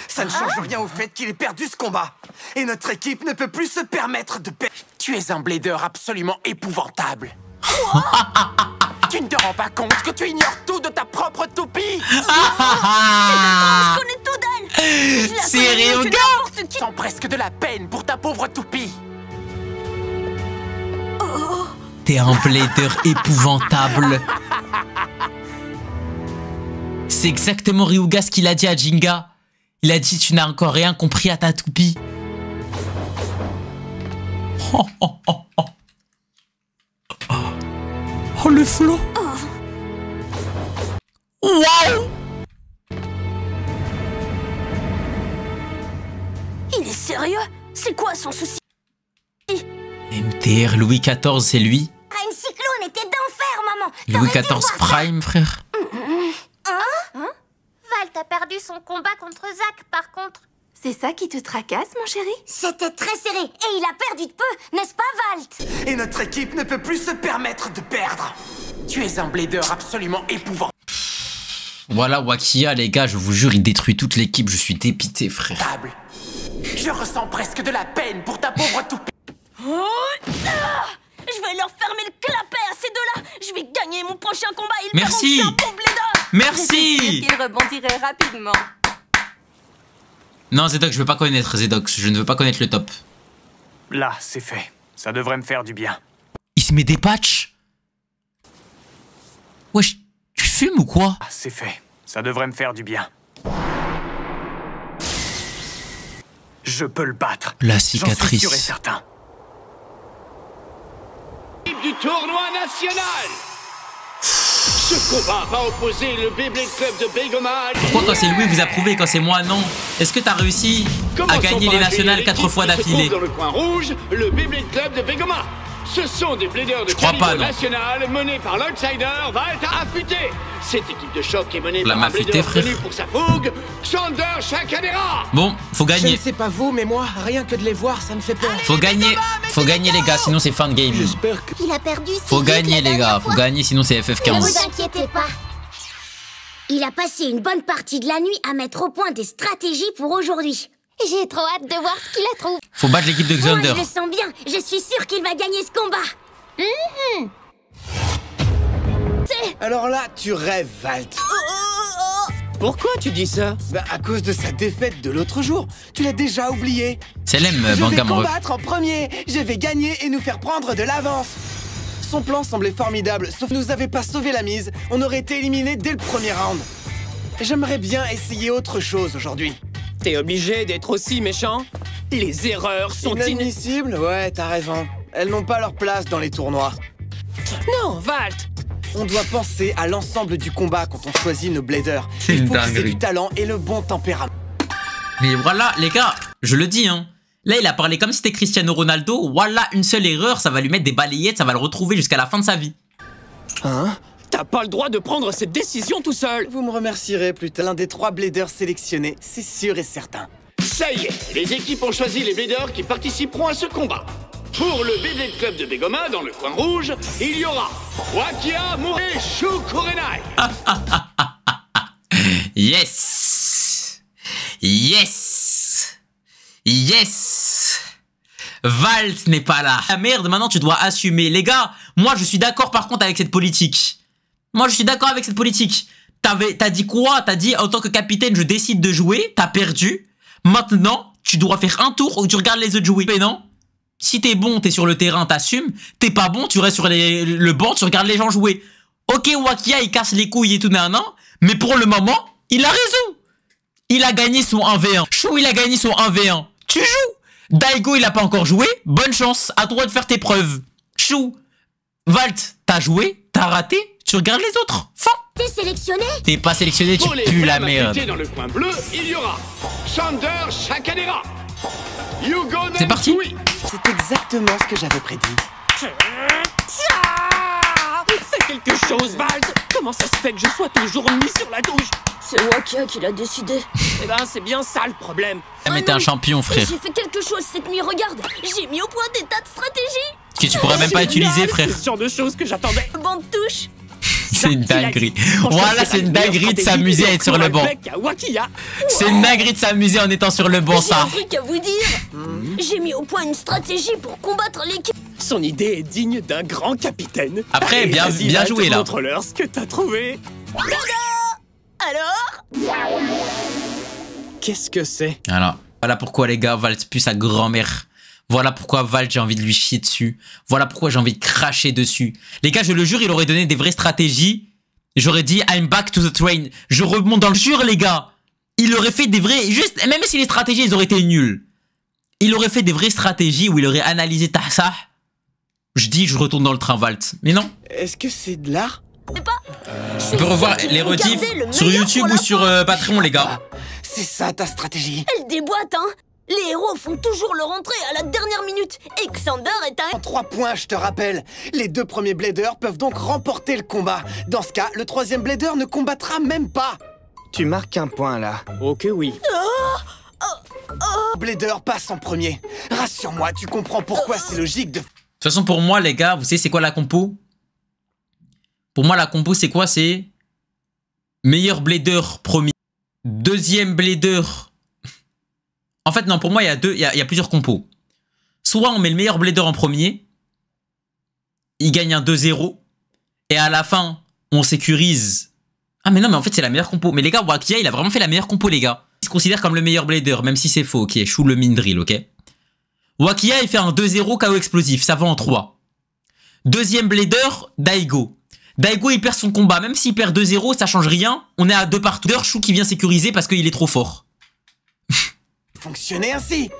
Ça ne change rien au fait qu'il ait perdu ce combat. Et notre équipe ne peut plus se permettre de perdre. Tu es un blader absolument épouvantable. Tu ne te rends pas compte que tu ignores tout de ta propre toupie. Je connais tout d'elle. Je la C'est connais mieux que Ryoga. n'importe qui. Sans presque de la peine pour ta pauvre toupie. T'es un blader épouvantable. C'est exactement Ryuga ce qu'il a dit à Jinga. Il a dit tu n'as encore rien compris à ta toupie. Oh, oh, oh, oh. Oh le flow. Waouh. Il est sérieux? C'est quoi son souci? MTR Louis XIV, c'est lui. Un cyclone était d'enfer, maman. Louis T'aurais dû XIV voir ça. Prime, frère. Valt a perdu son combat contre Zach, par contre. C'est ça qui te tracasse, mon chéri? C'était très serré et il a perdu de peu, n'est-ce pas, Valt? Et notre équipe ne peut plus se permettre de perdre. Tu es un blader absolument épouvantable. Voilà Wakia, les gars, je vous jure, il détruit toute l'équipe. Je suis dépité, frère. Je ressens presque de la peine pour ta pauvre toupie. Oh, je vais leur fermer le clapet à ces deux-là. Je vais gagner mon prochain combat. Ils Merci. verront que c'est un bon blader. Merci. Il rebondirait rapidement. Non, Zedok, je veux pas connaître Zedok. Je ne veux pas connaître le top. Là, c'est fait. Ça devrait me faire du bien. Il se met des patchs. Wesh, tu fumes ou quoi? Ah, c'est fait. Ça devrait me faire du bien. Je peux le battre. La J'en suis cicatrice. sûr et certain. Du tournoi national. Ce combat va opposer le Beyblade Club de Begoma. Pourquoi quand c'est Louis vous approuvez, quand c'est moi non? Est-ce que t'as réussi à gagner les nationales 4 fois d'affilée? Dans le coin rouge, le Beyblade Club de Begoma. Ce sont des bladers de calibre national menés par l'outsider Valt Affûté. Cette équipe de choc est menée par un blader connu pour sa fougue, Xander Chakadera. Bon, faut gagner. Je ne sais pas vous, mais moi, rien que de les voir, ça me fait peur. Faut gagner les gars, sinon c'est fin de game. Il a perdu. Faut gagner les gars, faut gagner sinon c'est Ne vous FF15. inquiétez pas. Il a passé une bonne partie de la nuit à mettre au point des stratégies pour aujourd'hui. J'ai trop hâte de voir ce qu'il a trouvé. Faut battre l'équipe de Xander. Moi, je le sens bien. Je suis sûre qu'il va gagner ce combat. Alors là, tu rêves, Valt. Pourquoi tu dis ça? Bah, à cause de sa défaite de l'autre jour. Tu l'as déjà oublié. C'est l'aime, Je vais Bangam Ref. combattre en premier. Je vais gagner et nous faire prendre de l'avance. Son plan semblait formidable, sauf que nous avait pas sauvé la mise. On aurait été éliminés dès le premier round. J'aimerais bien essayer autre chose aujourd'hui. T'es obligé d'être aussi méchant? Les erreurs sont inadmissibles. Ouais, t'as raison. Elles n'ont pas leur place dans les tournois. Non, Valt. On doit penser à l'ensemble du combat quand on choisit nos bladers. C'est une Il faut qu'ils aient dinguerie. du talent et le bon tempérament. Mais voilà, les gars, je le dis, hein. Là, il a parlé comme si c'était Cristiano Ronaldo. Voilà, une seule erreur, ça va lui mettre des balayettes, ça va le retrouver jusqu'à la fin de sa vie. Hein? T'as pas le droit de prendre cette décision tout seul. Vous me remercierez plus tard. L'un des 3 bladers sélectionnés, c'est sûr et certain. Ça y est, les équipes ont choisi les bladers qui participeront à ce combat. Pour le Beyblade Club de Begoma, dans le coin rouge, il y aura Wakia Muré Shukurenai. Yes! Yes! Yes! Valt n'est pas là. Ah merde, maintenant tu dois assumer. Les gars, moi je suis d'accord par contre avec cette politique. Moi je suis d'accord avec cette politique. T'as dit quoi? T'as dit en tant que capitaine je décide de jouer, t'as perdu. Maintenant, tu dois faire un tour où tu regardes les autres jouer. Mais non. Si t'es bon, t'es sur le terrain, t'assumes. T'es pas bon, tu restes sur le banc, tu regardes les gens jouer. Ok, Wakia, il casse les couilles et tout, nan, mais pour le moment, il a raison. Il a gagné son 1v1. Chou, il a gagné son 1v1. Tu joues. Daigo, il a pas encore joué. Bonne chance, à toi de faire tes preuves. Chou, Valt, t'as joué, t'as raté, tu regardes les autres. Fin. T'es sélectionné? T'es pas sélectionné, tu pues la merde. Dans le coin bleu, il y aura Xander Shakadera. C'est parti. C'est exactement ce que j'avais prédit. Fais quelque chose, Valt. Comment ça se fait que je sois toujours mis sur la touche? C'est Wakia qui l'a décidé. Eh ben, c'est bien ça le problème. Mais t'es un champion, frère. J'ai fait quelque chose cette nuit, regarde. J'ai mis au point des tas de stratégies. Que tu pourrais même pas utiliser, frère. C'est ce genre de choses que j'attendais. Bande touche. C'est une dinguerie. Voilà, c'est une dinguerie de s'amuser à être sur le banc. C'est une dinguerie de s'amuser en étant sur le banc, ça. J'ai un truc à vous dire. J'ai mis au point une stratégie pour combattre l'équipe. Son idée est digne d'un grand capitaine. Après, bien joué, là. Montre-leur ce que t'as trouvé. Alors? Qu'est-ce que c'est? Alors, voilà pourquoi, les gars, Valt pue sa grand-mère. Voilà pourquoi Valt, j'ai envie de lui chier dessus. Voilà pourquoi j'ai envie de cracher dessus. Les gars, je le jure, il aurait donné des vraies stratégies. J'aurais dit, I'm back to the train. Je remonte dans le jure, les gars. Il aurait fait des vrais... Juste, même si les stratégies, elles auraient été nulles. Il aurait fait des vraies stratégies où il aurait analysé ça. Je dis, je retourne dans le train, Valt. Mais non. Est-ce que c'est de l'art? On peut revoir les rediffs sur YouTube ou sur Patreon, les gars. C'est ça ta stratégie. Elle déboîte, hein. Les héros font toujours leur entrée à la dernière minute. Et Xander est un... En 3 points, je te rappelle. Les 2 premiers bladers peuvent donc remporter le combat. Dans ce cas, le 3e blader ne combattra même pas. Tu marques un point, là. Ok, oui. Blader passe en premier. Rassure-moi, tu comprends pourquoi c'est logique de... De toute façon, pour moi, les gars, vous savez c'est quoi la compo? Pour moi, la compo, c'est quoi? C'est meilleur blader premier. 2e blader... En fait, non, pour moi, il y a plusieurs compos. Soit on met le meilleur blader en premier, il gagne un 2-0, et à la fin, on sécurise... Ah mais non, mais en fait, c'est la meilleure compo. Mais les gars, Wakia, il a vraiment fait la meilleure compo, les gars. Il se considère comme le meilleur blader, même si c'est faux, ok. Chou le mindrill, ok. Wakia, il fait un 2-0 KO explosif, ça va en 3. 2e blader, Daigo. Daigo, il perd son combat, même s'il perd 2-0, ça change rien. On est à 2 partout. Chou qui vient sécuriser parce qu'il est trop fort. Fonctionner ainsi.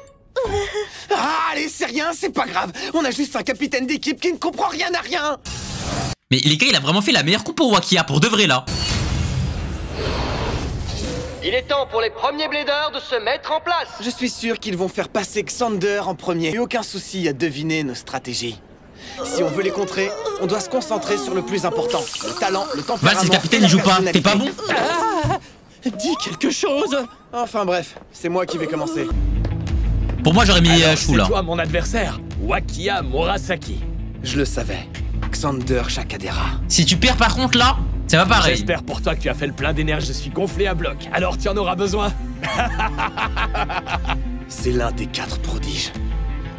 Ah, allez, c'est rien, c'est pas grave. On a juste un capitaine d'équipe qui ne comprend rien à rien. Mais les gars, il a vraiment fait la meilleure compo, Wakia, pour de vrai, là. Il est temps pour les premiers bladers de se mettre en place. Je suis sûr qu'ils vont faire passer Xander en premier. Et aucun souci à deviner nos stratégies. Si on veut les contrer, on doit se concentrer sur le plus important. Le talent, le tempérament... Val, si le capitaine, il joue pas. T'es pas bon? Dis quelque chose. Enfin bref, c'est moi qui vais commencer. Pour moi, j'aurais mis Chou, là. C'est toi mon adversaire, Wakia Murasaki. Je le savais. Xander Shakadera. Si tu perds par contre, là, ça va pareil. J'espère pour toi que tu as fait le plein d'énergie. Je suis gonflé à bloc. Alors tu en auras besoin. C'est l'un des 4 prodiges.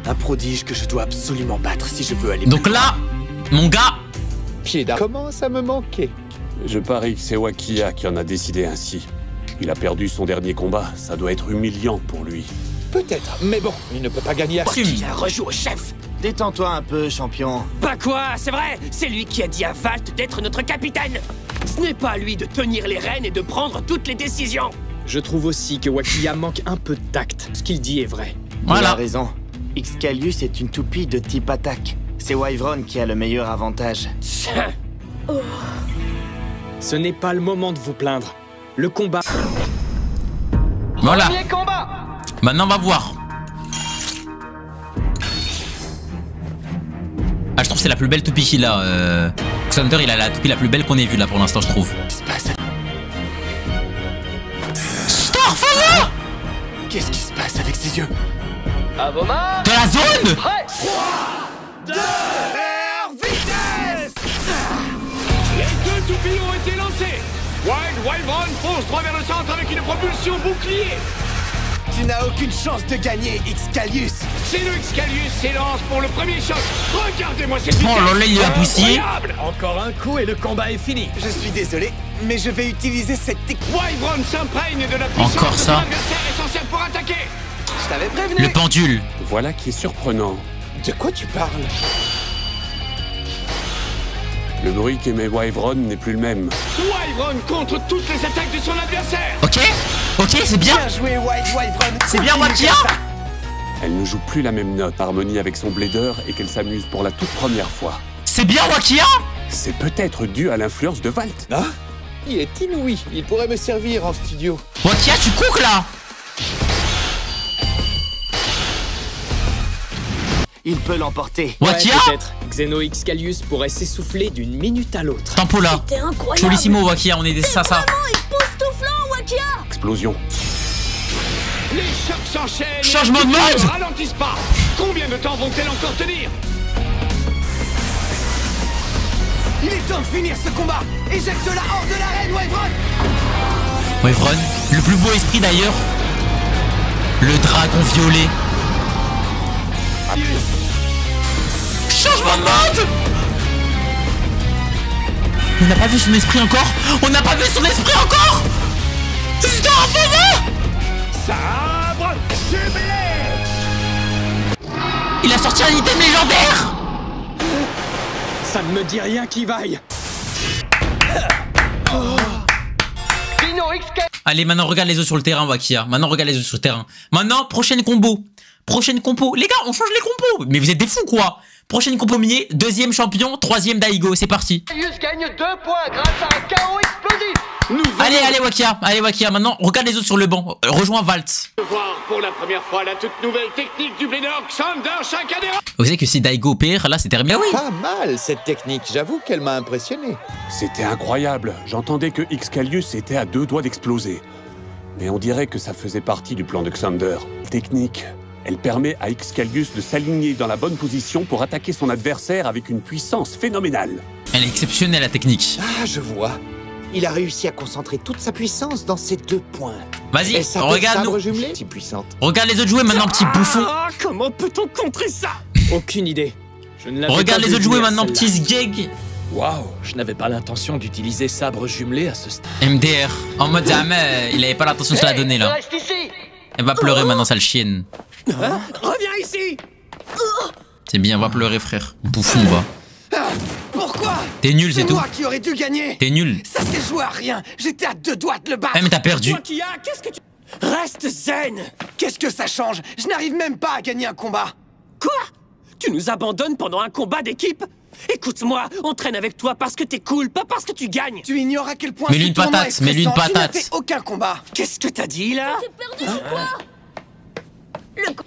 Un prodige que je dois absolument battre si je veux aller Donc là, mon gars... Pieda commence à me manquer. Je parie que c'est Wakia qui en a décidé ainsi. Il a perdu son dernier combat, ça doit être humiliant pour lui. Peut-être, mais bon, il ne peut pas gagner à... Wakia rejoue au chef. Détends-toi un peu, champion. Pas quoi, c'est vrai. C'est lui qui a dit à Valt d'être notre capitaine. Ce n'est pas à lui de tenir les rênes et de prendre toutes les décisions. Je trouve aussi que Wakia manque un peu de tact. Ce qu'il dit est vrai. Voilà. Il a raison. Excalius est une toupie de type attaque. C'est Wyvron qui a le meilleur avantage. Ce n'est pas le moment de vous plaindre. Le combat... Voilà. Maintenant, on va voir. Ah, je trouve que c'est la plus belle toupie qu'il a. Xander, il a la toupie la plus belle qu'on ait vue là pour l'instant, je trouve. Starfall! Qu'est-ce qui se passe avec ses yeux? À vos mains. De la zone. Prêt. 3, 2, vitesse. Les 2 toupies ont été lancés. Wyvron fonce droit vers le centre avec une propulsion bouclier. Tu n'as aucune chance de gagner, Excalius. C'est le Excalius s'élance pour le premier choc. Regardez-moi cette vitesse. Oh là là, il a poussé. Encore un coup et le combat est fini. Je suis désolé, mais je vais utiliser cette technique. Wyvron s'imprègne de la puissance encore ça. de l'adversaire essentiel pour attaquer. Je t'avais prévenu. Le pendule. Voilà qui est surprenant. De quoi tu parles? Le bruit qu'émet Wyvron n'est plus le même. Wyvron contre toutes les attaques de son adversaire. Ok, ok, c'est bien. Bien joué, Wyvron. C'est bien, Wakia. Elle ne joue plus la même note harmonie avec son blader et qu'elle s'amuse pour la toute première fois. C'est bien Wakia? C'est peut-être dû à l'influence de Valt. Ah, il est inouï. Il pourrait me servir en studio. Wakia, tu cours là? Il peut l'emporter. Wakia? Ouais, peut-être. Xeno Xcalius pourrait s'essouffler d'une minute à l'autre. Tempo là. C'était incroyable. Cholissimo Wakia, on est des sasa. Vraiment époustouflant, Wakia. Explosion. Les chocs s'enchaînent. Changement de mode. Ne ralentissent pas. Combien de temps vont-elles encore tenir? Il est temps de finir ce combat. Éjecte-la hors de l'arène, Wyvern. Wyvern, le plus beau esprit d'ailleurs. Le dragon violet. Changement de mode. On n'a pas vu son esprit encore. On n'a pas vu son esprit encore. C'est un feu. Sabre jumelé. Il a sorti un item légendaire. Ça ne me dit rien qui vaille. Allez, maintenant regarde les autres sur le terrain, Wakia. Maintenant regarde les autres sur le terrain. Maintenant, prochaine combo. Prochaine compo. Les gars, on change les compos. Mais vous êtes des fous, quoi. Prochaine compo Millet, deuxième champion, troisième Daigo. C'est parti. Xcalius gagne 2 points grâce à un chaos explosif. Allez, Wakia. Allez, Wakia. Maintenant, regarde les autres sur le banc. Rejoins Valt. Voir pour la première fois la toute nouvelle technique du blader Xander Shakadera. Vous savez que si Daigo perd, là, c'est terminé. Oui. Pas mal cette technique. J'avoue qu'elle m'a impressionné. C'était incroyable. J'entendais que Xcalius était à 2 doigts d'exploser. Mais on dirait que ça faisait partie du plan de Xander. Technique. Elle permet à Xcalius de s'aligner dans la bonne position pour attaquer son adversaire avec une puissance phénoménale. Elle est exceptionnelle, la technique. Ah, je vois. Il a réussi à concentrer toute sa puissance dans ces 2 points. Vas-y, regarde nous. Si puissante. Regarde les autres jouer maintenant, petit bouffon. Comment peut-on contrer ça? Aucune idée. Je ne l'avais Regarde pas les vu autres jouer venir, maintenant, petit celle-là. sgeg. Waouh, je n'avais pas l'intention d'utiliser sabre jumelé à ce stade. MDR. En mode jamais, il avait pas l'intention de se la donner là. Reste ici. Elle va pleurer maintenant, sale chienne. Hein? Reviens ici. C'est bien, va pleurer, frère. Bouffon, va. Pourquoi? T'es nul, c'est tout. moi qui aurais dû gagner. T'es nul. Ça s'est joué à rien. J'étais à 2 doigts de le battre. Eh, mais t'as perdu. Wakia, qu'est-ce que tu... Reste zen. Qu'est-ce que ça change? Je n'arrive même pas à gagner un combat. Quoi? Tu nous abandonnes pendant un combat d'équipe? Écoute-moi, on traîne avec toi parce que t'es cool, pas parce que tu gagnes. Tu ignores à quel point Mets-lui une patate, mets-lui une patate. Tu n'as fait aucun combat. Qu'est-ce que t'as dit là? T'es perdu, c'est quoi?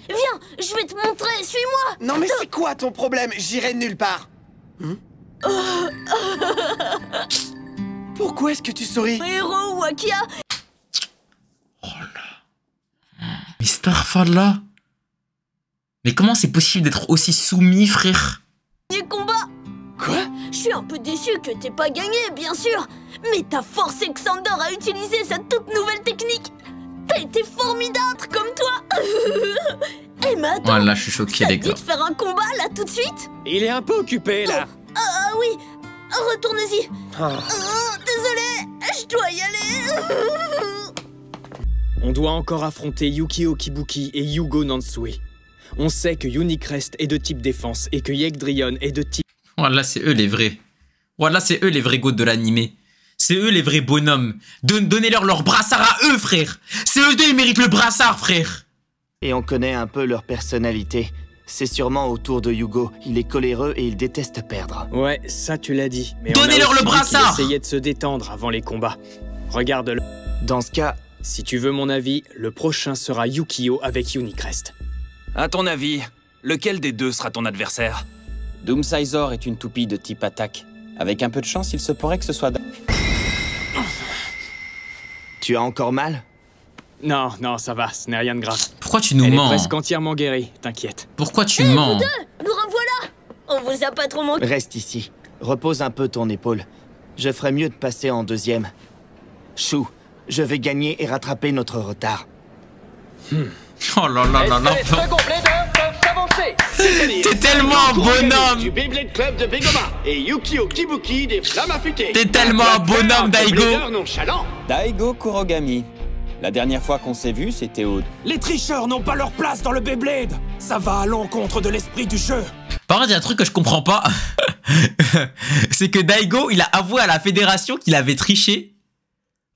Viens, je vais te montrer, suis-moi. Non mais c'est quoi ton problème? J'irai nulle part. Pourquoi est-ce que tu souris? Héros, Wakia. Mais Starfall mais comment c'est possible d'être aussi soumis, frère? Combat. Quoi? Je suis un peu déçu que t'aies pas gagné, bien sûr. Mais t'as forcé Xander à utiliser sa toute nouvelle technique. T'as été formidable comme toi. Eh mais attends, Voilà, je suis choqué, les gars. de faire un combat là tout de suite? Il est un peu occupé là. Ah oui, retourne-y. Désolé, je dois y aller. On doit encore affronter Yukio Kibuki et Yugo Nansui. On sait que Unicrest est de type défense et que Yegdrion est de type... Voilà, c'est eux les vrais. Voilà, c'est eux les vrais goats de l'animé. C'est eux les vrais bonhommes. Donnez-leur leur brassard à eux, frère. C'est eux deux, ils méritent le brassard, frère. Et on connaît un peu leur personnalité. C'est sûrement autour de Yugo. Il est coléreux et il déteste perdre. Ouais, ça tu l'as dit. Mais donnez-leur le brassard. Il essayait de se détendre avant les combats. Regarde-le. Dans ce cas... Si tu veux mon avis, le prochain sera Yukio avec Unicrest. À ton avis, lequel des deux sera ton adversaire? Doomsizor est une toupie de type attaque. Avec un peu de chance, il se pourrait que ce soit... Tu as encore mal? Non, non, ça va, ce n'est rien de grave. Pourquoi tu nous Elle mens? est presque entièrement guérie, t'inquiète. Pourquoi tu mens? Vous deux, nous revoilà. On vous a pas trop manqué. Reste ici. Repose un peu ton épaule. Je ferais mieux de passer en deuxième. Chou, je vais gagner et rattraper notre retard. Oh là là là là. Les seconds blader peuvent s'avancer. T'es tellement un bonhomme. Du Beyblade Club de Begoma et Yukio Kibuki des Flammes Affûtées. T'es tellement un bonhomme, Daigo. Daigo Kurogami. La dernière fois qu'on s'est vu, c'était au... Les tricheurs n'ont pas leur place dans le Beyblade. Ça va à l'encontre de l'esprit du jeu. Par contre, il y a un truc que je comprends pas. C'est que Daigo, il a avoué à la fédération qu'il avait triché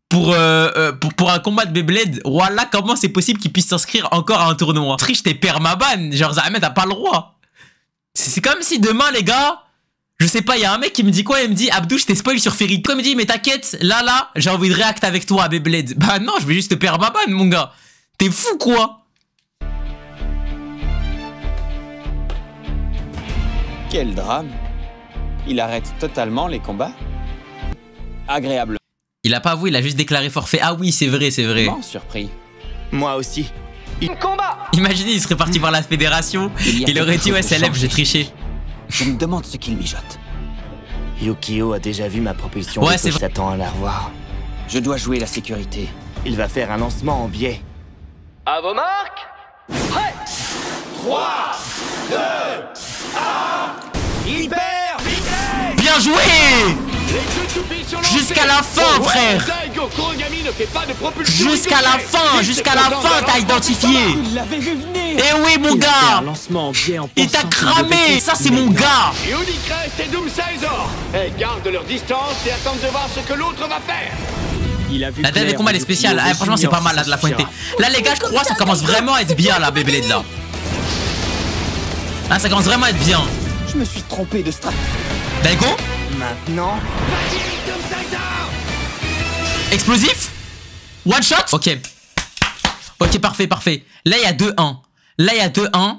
pour un combat de Beyblade. Voilà, comment c'est possible qu'il puisse s'inscrire encore à un tournoi? Triche, t'es permaban. Genre, Ahmed, t'as pas le droit. C'est comme si demain, les gars, je sais pas, il y a un mec qui me dit quoi? Il me dit, Abdou, je t'ai spoil sur Ferry. Quand il me dit, mais t'inquiète, là, j'ai envie de réact avec toi à Beyblade. Bah non, je vais juste te permaban, mon gars. T'es fou, quoi? Quel drame. Il arrête totalement les combats. Agréable. Il a pas avoué, il a juste déclaré forfait. Ah oui, c'est vrai, c'est vrai. Bon, surpris. Moi aussi. Combat. Imaginez, il serait parti voir la fédération. Il aurait dit, ouais, c'est LF, j'ai triché. Je me demande ce qu'il mijote. Yukio a déjà vu ma propulsion. Ouais, c'est vrai. J'attends à la revoir. Je dois jouer la sécurité. Il va faire un lancement en biais. À vos marques. Prêt. 3, 2, 1. Hyper vitesse. Bien joué. Jusqu'à la fin, frère. Jusqu'à la fin, t'as identifié. Eh oui, mon gars. Il t'a cramé. Ça, c'est mon gars. Unicrest et Doomsaizor. Elles gardent leur distance et attendent de voir ce que l'autre va faire. La dernière des combats, elle est spéciale. Ah, franchement, c'est pas mal, là, de la Fuente. Là, les gars, je crois que ça commence vraiment à être bien, la Beyblade, là. Ah, ça commence vraiment à être bien. Je me suis trompé de strat. Daigo. Maintenant. Explosif. One shot. Ok. Ok, parfait, parfait. Là, il y a 2-1. Là, il y a 2-1.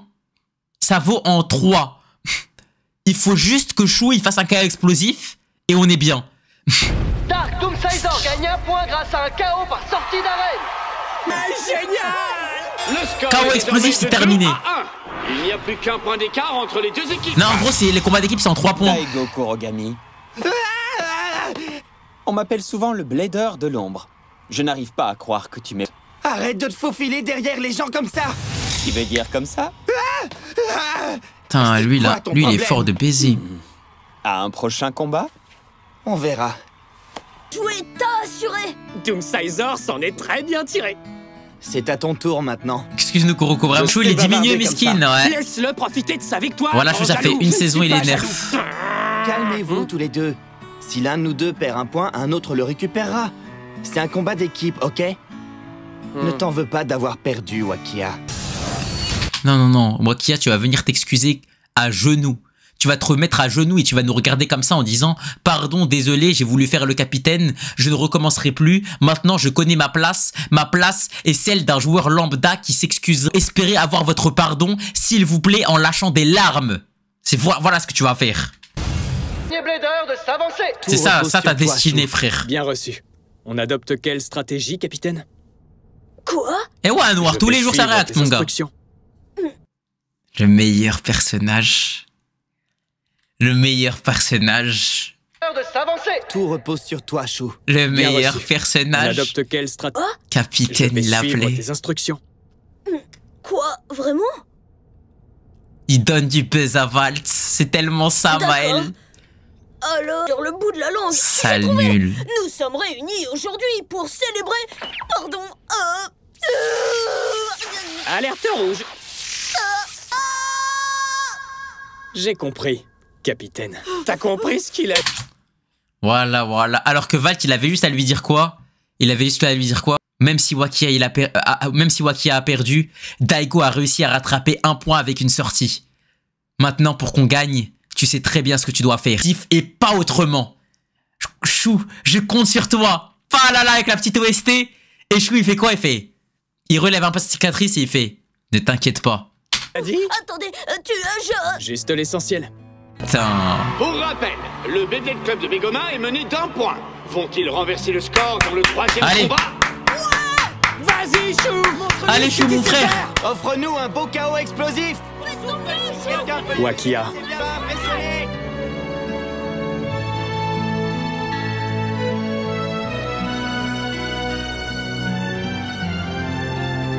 Ça vaut en 3. Il faut juste que Chou, il fasse un KO explosif. Et on est bien. Dark Doomsaizor gagne un point grâce à un KO par sortie d'arène. Mais génial! Le score KO explosif, c'est terminé. Il n'y a plus qu'un point d'écart entre les deux équipes. Non, en gros, les combats d'équipe, c'est en 3 points. Daigo Kurogami. On m'appelle souvent le blader de l'ombre. Je n'arrive pas à croire que tu m'es... Arrête de te faufiler derrière les gens comme ça. Tu veux dire comme ça? Putain, lui, là, lui, il est fort de baiser. À un prochain combat? On verra. Jouer, t'as assuré. Doomsaizor s'en est très bien tiré. C'est à ton tour maintenant. Excuse-nous, Kuroko, vraiment, Chou, il est diminué, mesquine, ouais. Laisse-le profiter de sa victoire. Voilà, Chou, ça fait une saison, il est nerf. Calmez-vous tous les deux. Si l'un de nous deux perd un point, un autre le récupérera. C'est un combat d'équipe, ok? Ne t'en veux pas d'avoir perdu, Wakia. Non, non, non. Wakia, tu vas venir t'excuser à genoux. Tu vas te remettre à genoux et tu vas nous regarder comme ça en disant « Pardon, désolé, j'ai voulu faire le capitaine, je ne recommencerai plus. Maintenant, je connais ma place. Ma place est celle d'un joueur lambda qui s'excuse. Espérez avoir votre pardon, s'il vous plaît, en lâchant des larmes. » Voilà ce que tu vas faire. C'est ça ta destinée, frère. Bien reçu. On adopte quelle stratégie, capitaine? Quoi? Eh ouais, Noir, tous les jours ça réacte, mon gars. Le meilleur personnage. Le meilleur personnage. Tout repose sur toi, Chou. Le meilleur personnage. On adopte quelle stratégie? Capitaine, il l'appelait. Tes instructions. Quoi? Vraiment? Il donne du buzz à Valt. C'est tellement ça, Maël. Alors, sur le bout de la langue, sale nul. Nous sommes réunis aujourd'hui pour célébrer... Pardon, Alerte rouge. J'ai compris, capitaine. T'as compris ce qu'il a... Voilà, voilà. Alors que Valt, il avait juste à lui dire quoi? Il avait juste à lui dire quoi? Même si Wakia, a perdu, Daigo a réussi à rattraper un point avec une sortie. Maintenant, pour qu'on gagne, tu sais très bien ce que tu dois faire. Et pas autrement. Chou, je compte sur toi. Pas là avec la petite OST. Et Chou, il fait quoi? Il relève un peu sa cicatrice et il fait « Ne t'inquiète pas. » Attendez, Juste l'essentiel. Putain. Pour rappel, le Beyblade Club de Begoma est mené d'1 point. Vont-ils renverser le score dans le 3e combat? Vas-y, Chou. Allez, Chou, mon frère. Offre-nous un beau KO explosif. Wakia.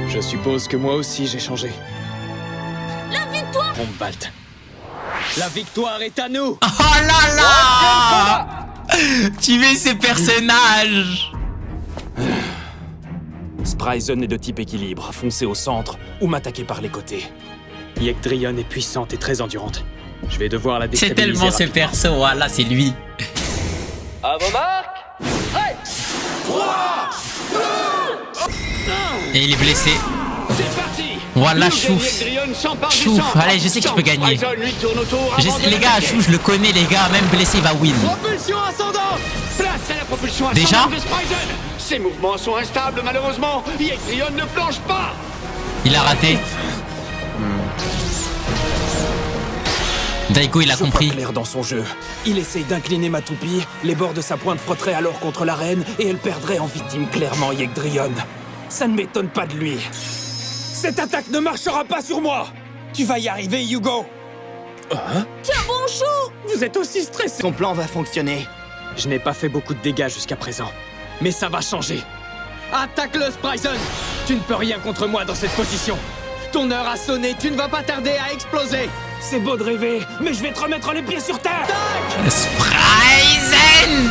Je suppose que moi aussi j'ai changé. La victoire! Valt. La victoire est à nous! Oh là là! Tu mets ces personnages! Spryzen est de type équilibre. Foncer au centre ou m'attaquer par les côtés. Yegdrion est puissante et très endurante. Je vais devoir la déstabiliser. C'est tellement ce perso, voilà, c'est lui. À vos marques, prêt. Et il est blessé. C'est parti. Voilà, Chouf. Chouf, allez, je sais que tu peux gagner. Les gars, Chouf, je le connais, les gars. Même blessé, il va win. Propulsion ascendante. Place à la propulsion ascendante déjà de Spryzen. Ses mouvements sont instables, malheureusement. Yegdrion ne planche pas. Il a raté. Daiko, il a compris. Clair dans son jeu. Il essaye d'incliner ma toupie, les bords de sa pointe frotteraient alors contre l'arène et elle perdrait en victime clairement Yegdrion. Ça ne m'étonne pas de lui. Cette attaque ne marchera pas sur moi. Tu vas y arriver, Hugo. Tiens bon, Chou. Vous êtes aussi stressé. Ton plan va fonctionner. Je n'ai pas fait beaucoup de dégâts jusqu'à présent, mais ça va changer. Attaque-le, Spryzen. Tu ne peux rien contre moi dans cette position. Ton heure a sonné, tu ne vas pas tarder à exploser. C'est beau de rêver, mais je vais te remettre les pieds sur terre. Spryzen.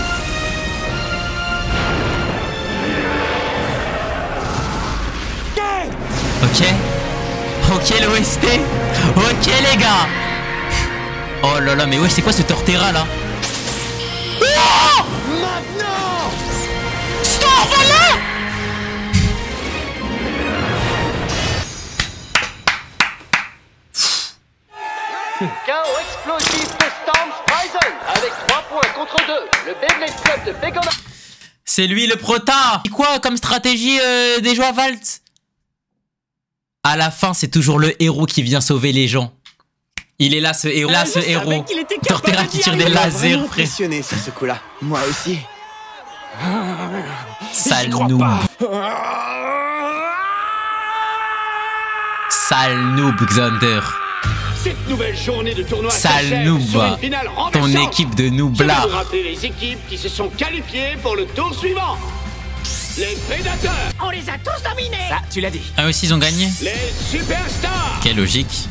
Ok. Ok, l'OST. Ok, les gars. Oh là là, mais ouais, c'est quoi ce Torterra là? Oh Maintenant. Stop, voilà. Chaos explosif de Storm Spryzen avec 3 points contre 2. Le Beyblade Club de Pegoma. C'est lui le prota. C'est quoi comme stratégie des joueurs Valt? À la fin, c'est toujours le héros qui vient sauver les gens. Il est là, ce héros. Là, ce héros. Torterra qui tire des lasers, frère. Impressionné sur ce coup-là. Moi aussi. Sale noob. Sale noob, Xander. Cette nouvelle journée de tournoi sale noob. Ton équipe de noob là. Je vais vous rappeler les équipes qui se sont qualifiées pour le tour suivant. Les prédateurs. On les a tous dominés. Ça, tu l'as dit. Ah aussi, ils ont gagné. Les superstars. Quelle logique.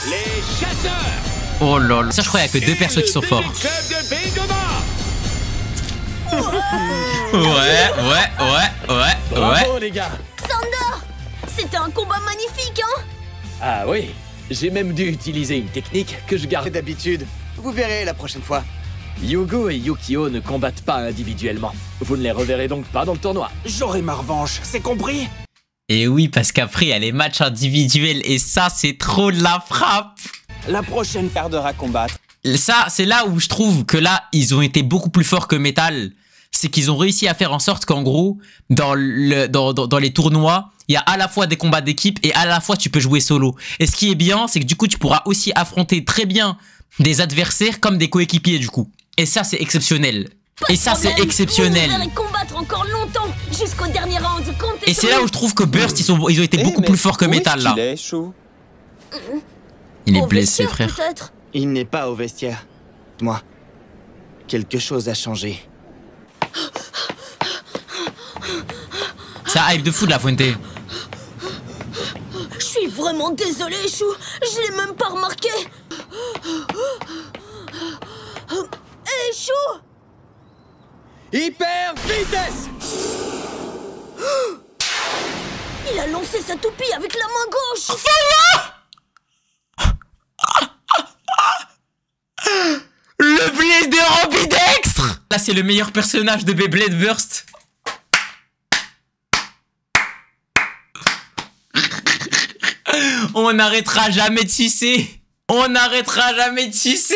Les chasseurs. Oh lol. Ça, je crois qu'il n'y a que 2 persos qui sont forts. Ouais. Bravo, les gars. Xander, c'était un combat magnifique, hein? Ah oui, j'ai même dû utiliser une technique que je garde d'habitude. Vous verrez la prochaine fois. Yugo et Yukio ne combattent pas individuellement. Vous ne les reverrez donc pas dans le tournoi. J'aurai ma revanche, c'est compris? Et oui, parce qu'après, il y a les matchs individuels et ça, c'est trop de la frappe. La prochaine perdra combattre. Ça, c'est là où je trouve que là, ils ont été beaucoup plus forts que Metal. C'est qu'ils ont réussi à faire en sorte qu'en gros, dans les tournois, il y a à la fois des combats d'équipe et à la fois tu peux jouer solo. Et ce qui est bien, c'est que du coup, tu pourras aussi affronter très bien des adversaires comme des coéquipiers du coup. Et ça, c'est exceptionnel. Et ça, c'est exceptionnel. Vous verrez combattre encore longtemps jusqu'au dernier round. Et c'est là où je trouve que Burst, ils ont été beaucoup plus forts que Metal là. Il est blessé, frère. Il n'est pas au vestiaire. Moi, quelque chose a changé. Ça hype de fou de la Fuente. Je suis vraiment désolé, Chou. Je l'ai même pas remarqué. Hé, Chou! Hyper vitesse! Il a lancé sa toupie avec la main gauche. Le blé de ambidextre. Là, c'est le meilleur personnage de Beyblade Burst. On n'arrêtera jamais de tisser. On n'arrêtera jamais de tisser.